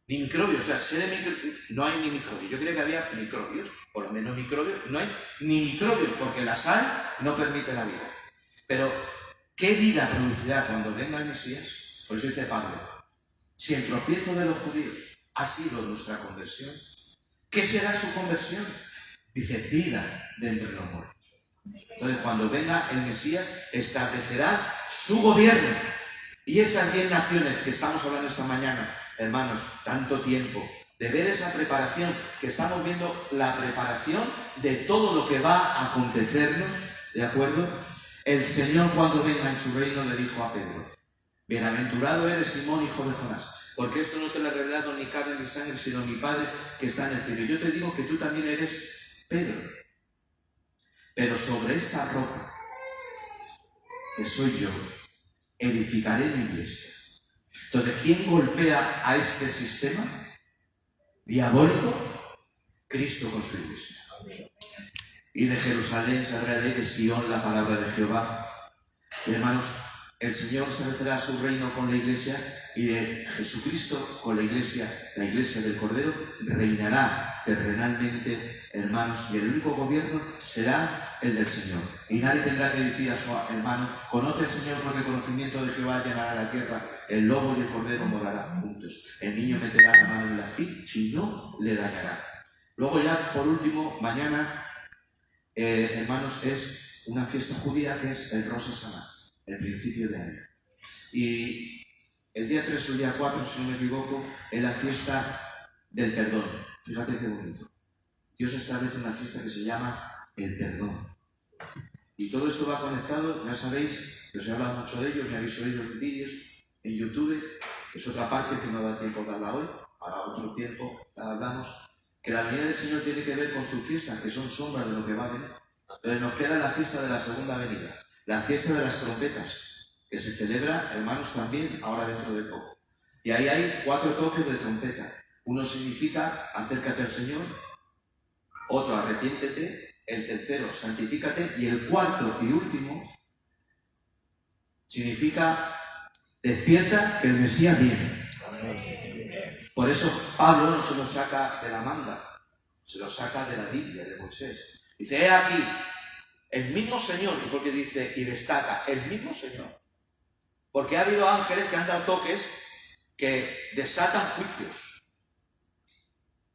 Ni microbios, o sea, no hay ni microbios. Yo creía que había microbios, por lo menos microbios, no hay ni microbios, porque la sal no permite la vida. Pero, ¿qué vida producirá cuando venga el Mesías? Por eso dice Pablo, si el tropiezo de los judíos ha sido nuestra conversión, ¿qué será su conversión? Dice, vida de entre los muertos. Entonces, cuando venga el Mesías, establecerá su gobierno. Y esas 10 naciones que estamos hablando esta mañana, hermanos, tanto tiempo, de ver esa preparación, que estamos viendo la preparación de todo lo que va a acontecernos, ¿de acuerdo? El Señor, cuando venga en su reino, le dijo a Pedro, bienaventurado eres Simón, hijo de Jonás, porque esto no te lo ha revelado ni carne ni sangre, sino mi Padre que está en el cielo. Yo te digo que tú también eres Pedro, pero sobre esta roca, que soy yo, edificaré mi iglesia. Entonces, ¿quién golpea a este sistema diabólico? Cristo con su iglesia. Y de Jerusalén saldrá de Sion la palabra de Jehová. Y, hermanos, el Señor establecerá su reino con la iglesia, y de Jesucristo con la iglesia del Cordero, reinará terrenalmente, hermanos, y el único gobierno será el del Señor. Y nadie tendrá que decir a su hermano, conoce al Señor, porque el conocimiento de Jehová llenará la tierra, el lobo y el cordero morarán juntos, el niño meterá la mano en la vid y no le dañará. Luego ya, por último, mañana, hermanos, es una fiesta judía que es el Rosh Hashanah, el principio de año. Y el día 3 o el día 4, si no me equivoco, es la fiesta del perdón. Fíjate qué bonito. Dios establece una fiesta que se llama el perdón. Y todo esto va conectado, ya sabéis, que os he hablado mucho de ello, me habéis oído en vídeos en YouTube, es otra parte que no da tiempo de hablar hoy, para otro tiempo la hablamos, que la venida del Señor tiene que ver con sus fiestas, que son sombras de lo que va a venir. Entonces nos queda la fiesta de la segunda venida, la fiesta de las trompetas, que se celebra, hermanos, también ahora dentro de poco. Y ahí hay 4 toques de trompeta. Uno significa acércate al Señor, otro arrepiéntete, el tercero santifícate, y el cuarto y último significa despierta que el Mesías viene. Por eso Pablo no se lo saca de la manga, se lo saca de la Biblia de Moisés. Dice, he aquí, el mismo Señor, y porque dice, y destaca, el mismo Señor. Porque ha habido ángeles que han dado toques que desatan juicios.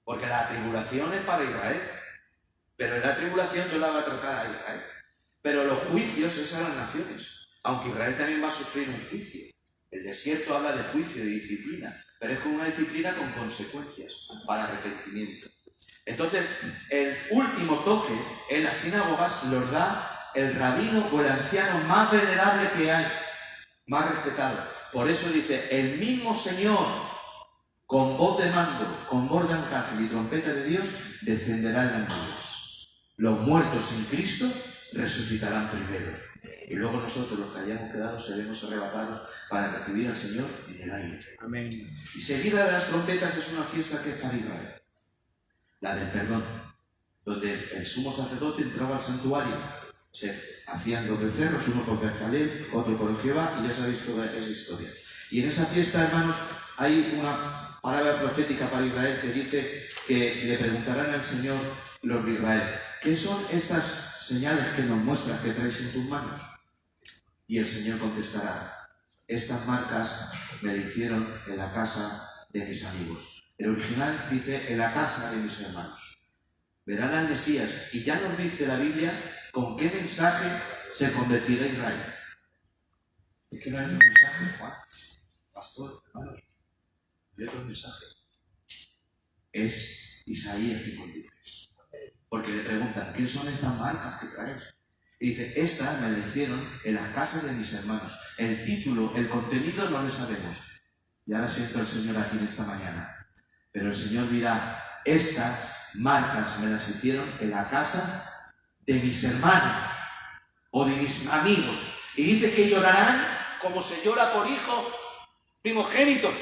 Porque la tribulación es para Israel. Pero en la tribulación Dios la va a tratar a Israel. Pero los juicios es a las naciones. Aunque Israel también va a sufrir un juicio. El desierto habla de juicio, de disciplina. Pero es como una disciplina con consecuencias para arrepentimiento. Entonces, el último toque en las sinagogas los da el rabino o el anciano más venerable que hay. Más respetado. Por eso dice, el mismo Señor, con voz de mando, con voz de arcángel y trompeta de Dios, descenderá en las nubes. Los muertos en Cristo resucitarán primero. Y luego nosotros, los que hayamos quedado, seremos arrebatados para recibir al Señor en el aire. Amén. Y seguida de las trompetas es una fiesta que es para Israel, la del perdón, donde el sumo sacerdote entraba al santuario. Se hacían 2 becerros, uno por Bezalel, otro por Jehová, y ya sabéis toda esa historia. Y en esa fiesta, hermanos, hay una palabra profética para Israel que dice que le preguntarán al Señor los de Israel: ¿qué son estas señales que nos muestras que traes en tus manos? Y el Señor contestará: estas marcas me las hicieron en la casa de mis amigos. El original dice: en la casa de mis hermanos. Verán al Mesías, y ya nos dice la Biblia con qué mensaje se convertirá Israel. Es que no hay un mensaje, Juan, pastor, hermanos. Hay otro mensaje. Es Isaías 53. Porque le preguntan: ¿qué son estas marcas que traes? Y dice: estas me las hicieron en las casas de mis hermanos. El título, el contenido no lo sabemos. Y ahora siento al Señor aquí en esta mañana. Pero el Señor dirá: estas marcas me las hicieron en la casa de mis hermanos o de mis amigos. Y dice que llorarán como se llora por hijo primogénito.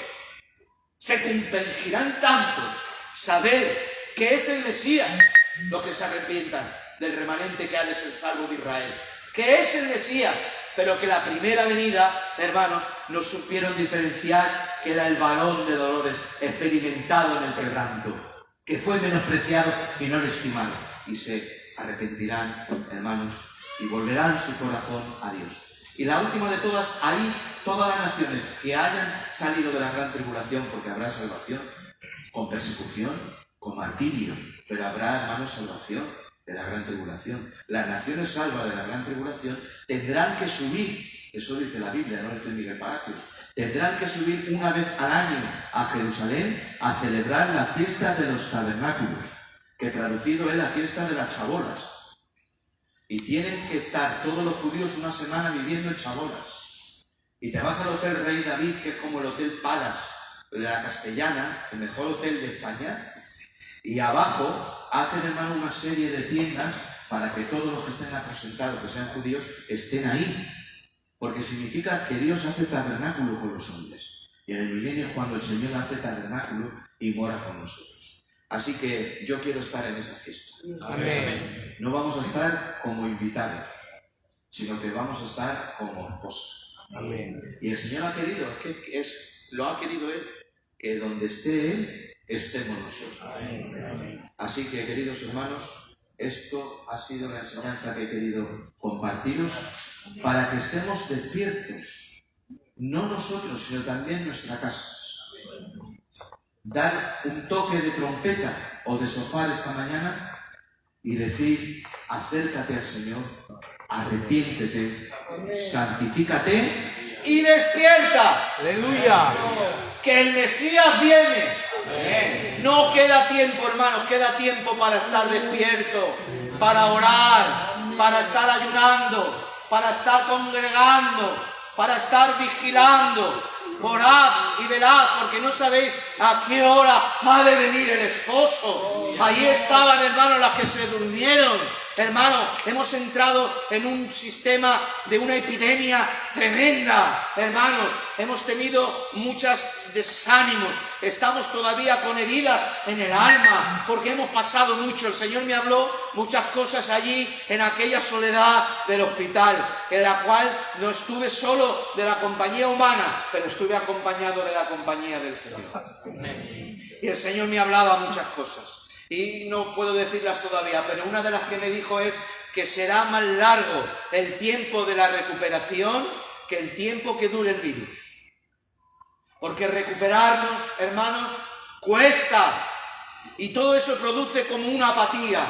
Se compungirán tanto saber que es el Mesías los que se arrepientan del remanente que ha de ser salvo de Israel, que es el Mesías, pero que la primera venida, hermanos, no supieron diferenciar que era el varón de dolores experimentado en el quebranto, que fue menospreciado y no estimado, y se arrepentirán, hermanos, y volverán su corazón a Dios. Y la última de todas, ahí todas las naciones que hayan salido de la gran tribulación, porque habrá salvación, con persecución, con martirio, pero habrá, hermanos, salvación de la gran tribulación. Las naciones salvas de la gran tribulación tendrán que subir, eso dice la Biblia, no dice Miguel Palacios, tendrán que subir una vez al año a Jerusalén a celebrar la fiesta de los tabernáculos, que traducido es la fiesta de las chabolas. Y tienen que estar todos los judíos una semana viviendo en chabolas. Y te vas al Hotel Rey David, que es como el Hotel Palace de la Castellana, el mejor hotel de España, y abajo hacen, hermano, una serie de tiendas para que todos los que estén aposentados, que sean judíos, estén ahí. Porque significa que Dios hace tabernáculo con los hombres. Y en el milenio es cuando el Señor hace tabernáculo y mora con nosotros. Así que yo quiero estar en esa fiesta. Amén. No vamos a estar como invitados, sino que vamos a estar como esposa. Amén. Y el Señor ha querido, lo ha querido Él, que donde esté Él, estemos nosotros. Amén. Así que, queridos hermanos, esto ha sido la enseñanza que he querido compartiros para que estemos despiertos, no nosotros, sino también nuestra casa. Dar un toque de trompeta o de shofar esta mañana y decir: acércate al Señor, arrepiéntete, santifícate y despierta. Aleluya. Que el Mesías viene. No queda tiempo, hermanos, queda tiempo para estar despierto, para orar, para estar ayunando, para estar congregando, para estar vigilando. Orad y velad, porque no sabéis a qué hora ha de venir el esposo. Ahí estaban, hermanos, las que se durmieron. Hermano, hemos entrado en un sistema de una epidemia tremenda, hermanos. Hemos tenido muchos desánimos. Estamos todavía con heridas en el alma, porque hemos pasado mucho. El Señor me habló muchas cosas allí, en aquella soledad del hospital, en la cual no estuve solo de la compañía humana, pero estuve acompañado de la compañía del Señor. Y el Señor me hablaba muchas cosas. Y no puedo decirlas todavía, pero una de las que me dijo es que será más largo el tiempo de la recuperación que el tiempo que dure el virus. Porque recuperarnos, hermanos, cuesta. Y todo eso produce como una apatía.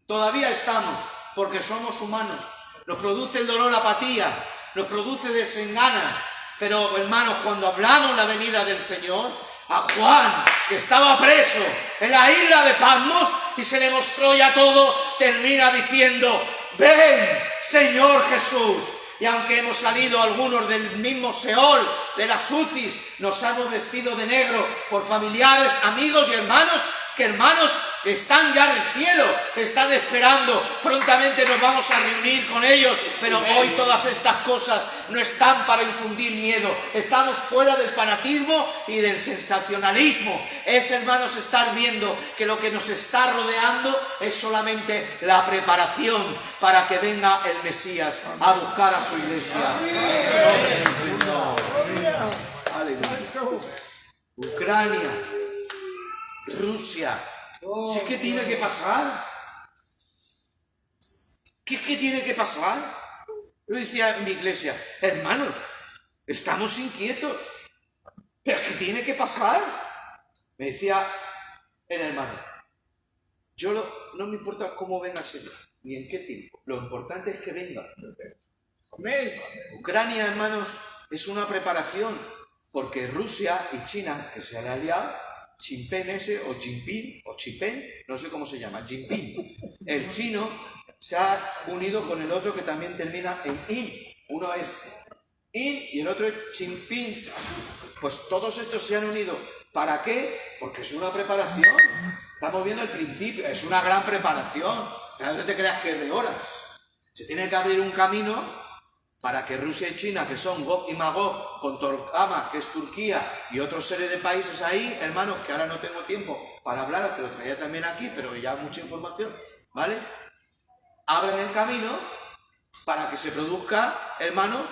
Todavía estamos, porque somos humanos. Nos produce el dolor, apatía, nos produce desengana. Pero, hermanos, cuando hablamos la venida del Señor, a Juan, que estaba preso en la isla de Patmos y se le mostró ya todo, termina diciendo: ven, Señor Jesús. Y aunque hemos salido algunos del mismo Seol, de las UCIs, nos hemos vestido de negro por familiares, amigos y hermanos que hermanos están ya en el cielo, están esperando, prontamente nos vamos a reunir con ellos, pero hoy todas estas cosas no están para infundir miedo, estamos fuera del fanatismo y del sensacionalismo. Es, hermanos, estar viendo que lo que nos está rodeando es solamente la preparación para que venga el Mesías a buscar a su iglesia. Aleluya. Ucrania, Rusia. ¿Sí que tiene que pasar? ¿Qué es que tiene que pasar? Yo decía en mi iglesia, hermanos, estamos inquietos, pero es que tiene que pasar. Me decía el hermano, no me importa cómo venga el Señor, ni en qué tiempo, lo importante es que venga. Ucrania, hermanos, es una preparación, porque Rusia y China, que se han aliado, Jinping ese, o Jinping, o Chipen, no sé cómo se llama, Jinping, el chino, se ha unido con el otro que también termina en in. Uno es in y el otro es Jinping. Pues todos estos se han unido. ¿Para qué? Porque es una preparación. Estamos viendo el principio, es una gran preparación. No te creas que es de horas. Se tiene que abrir un camino para que Rusia y China, que son Gog y Magog, con Torkama, que es Turquía, y otra serie de países ahí, hermanos, que ahora no tengo tiempo para hablar, que lo traía también aquí, pero ya mucha información, ¿vale? Abren el camino para que se produzca, hermano,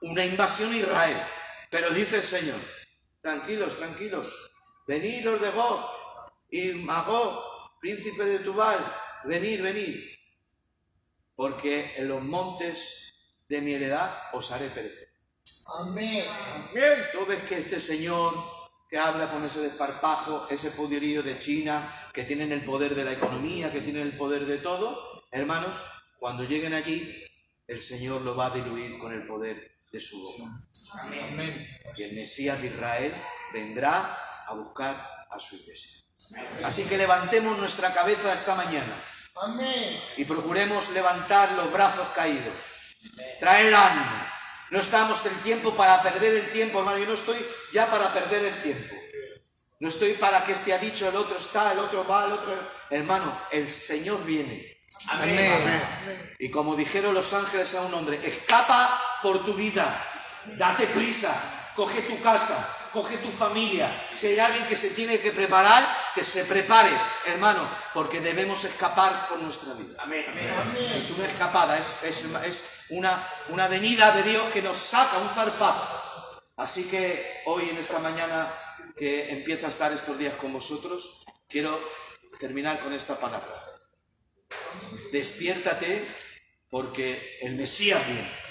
una invasión a Israel. Pero dice el Señor, tranquilos, tranquilos, venid los de Gog y Magog, príncipe de Tubal, venid, venid, porque en los montes de mi heredad os haré perecer. Amén. Tú ves que este señor que habla con ese desparpajo, ese poderío de China, que tienen el poder de la economía, que tienen el poder de todo, hermanos, cuando lleguen allí, el Señor lo va a diluir con el poder de su boca. Amén. Y el Mesías de Israel vendrá a buscar a su iglesia. Así que levantemos nuestra cabeza esta mañana. Amén. Y procuremos levantar los brazos caídos. Traer ánimo. No estamos en tiempo para perder el tiempo, hermano. Yo no estoy ya para perder el tiempo. No estoy para que este ha dicho, el otro está, el otro va, el otro... Hermano, el Señor viene. Amén. Amén. Y como dijeron los ángeles a un hombre, escapa por tu vida. Date prisa. Coge tu casa. Coge tu familia. Si hay alguien que se tiene que preparar, que se prepare, hermano, porque debemos escapar por nuestra vida. Amén. Amén. Es una escapada, es una venida de Dios que nos saca un zarpazo. Así que hoy, en esta mañana que empieza a estar estos días con vosotros, quiero terminar con esta palabra. Despiértate, porque el Mesías viene.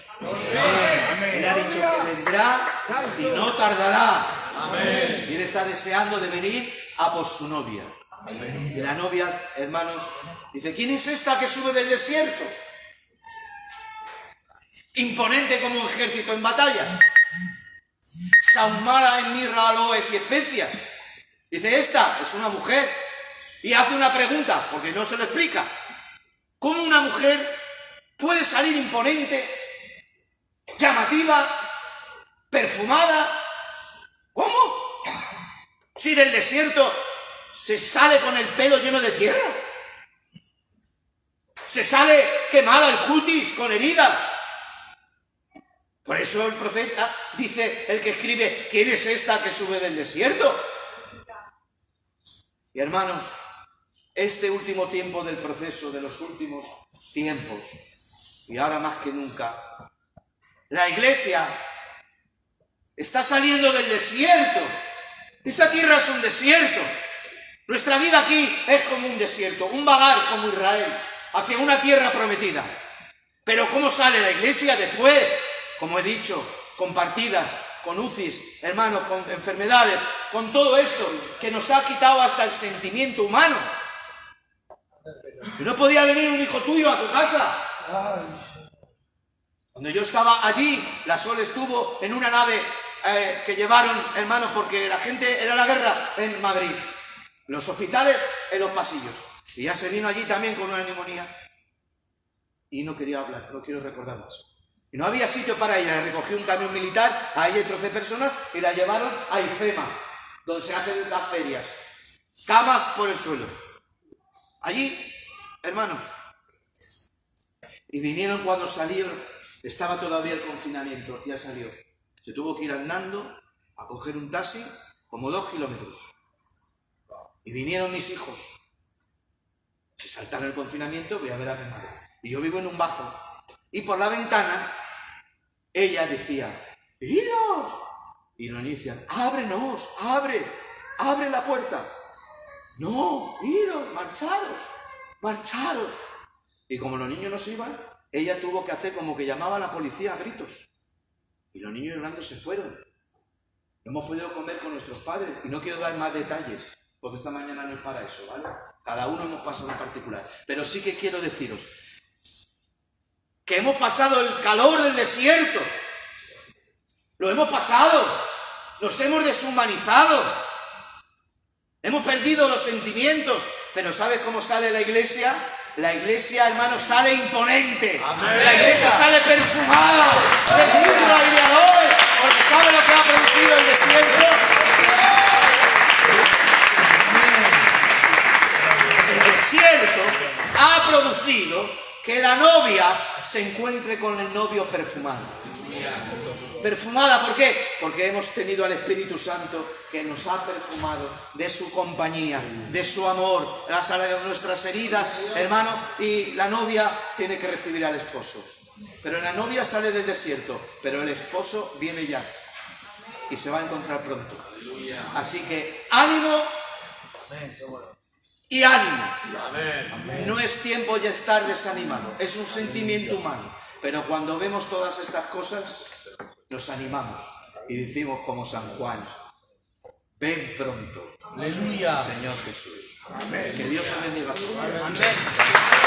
Él ha dicho que vendrá y no tardará. Amén. Y él está deseando de venir a por su novia. Amén. Y la novia, hermanos, dice, ¿quién es esta que sube del desierto? Imponente como un ejército en batalla. Sahumada en mirra, aloes y especias. Dice, esta es una mujer. Y hace una pregunta, porque no se lo explica. ¿Cómo una mujer puede salir imponente, llamativa, perfumada? ¿Cómo? Si del desierto se sale con el pelo lleno de tierra. Se sale quemada el cutis con heridas. Por eso el profeta dice, el que escribe, ¿quién es esta que sube del desierto? Y hermanos, este último tiempo del proceso, de los últimos tiempos, y ahora más que nunca, la iglesia está saliendo del desierto. Esta tierra es un desierto. Nuestra vida aquí es como un desierto, un vagar como Israel, hacia una tierra prometida. Pero ¿cómo sale la iglesia después? Como he dicho, con partidas, con UCIs, hermanos, con enfermedades, con todo esto que nos ha quitado hasta el sentimiento humano. No podía venir un hijo tuyo a tu casa. Cuando yo estaba allí, la Sol estuvo en una nave que llevaron, hermanos, porque la gente era la guerra en Madrid. Los hospitales en los pasillos. Y ya se vino allí también con una neumonía. Y no quería hablar, no quiero recordar más. Y no había sitio para ella. Recogió un camión militar, a ella y 13 personas, y la llevaron a IFEMA, donde se hacen las ferias. camas por el suelo. Allí, hermanos. Y vinieron cuando salieron, estaba todavía el confinamiento, ya salió. Se tuvo que ir andando a coger un taxi, como 2 kilómetros. Y vinieron mis hijos. Se saltaron el confinamiento, voy a ver a mi madre. Y yo vivo en un bajo. Y por la ventana, ella decía, ¡iros! Y los niños decían, ¡ábrenos! ¡Abre la puerta! ¡No! ¡Iros! ¡Marcharos! ¡Marcharos! Y como los niños no se iban, ella tuvo que hacer como que llamaba a la policía a gritos. Y los niños llorando se fueron. No hemos podido comer con nuestros padres. Y no quiero dar más detalles, porque esta mañana no es para eso, ¿vale? Cada uno hemos pasado en particular. Pero sí que quiero deciros que hemos pasado el calor del desierto. Lo hemos pasado. Nos hemos deshumanizado. Hemos perdido los sentimientos. Pero ¿sabes cómo sale la iglesia? La iglesia, hermanos, sale imponente. Amén. La iglesia sale perfumada de mirra y de aloe, porque ¿sabe lo que ha producido el desierto? El desierto ha producido que la novia se encuentre con el novio perfumado. Perfumada, ¿por qué? Porque hemos tenido al Espíritu Santo que nos ha perfumado de su compañía, de su amor, las nuestras heridas, hermano, y la novia tiene que recibir al esposo. Pero la novia sale del desierto, pero el esposo viene ya y se va a encontrar pronto. Así que ánimo y ánimo. No es tiempo ya estar desanimado, es un sentimiento humano. Pero cuando vemos todas estas cosas, nos animamos y decimos como San Juan, ven pronto. Aleluya. Señor Jesús. Amén. Que Dios os bendiga. Amén.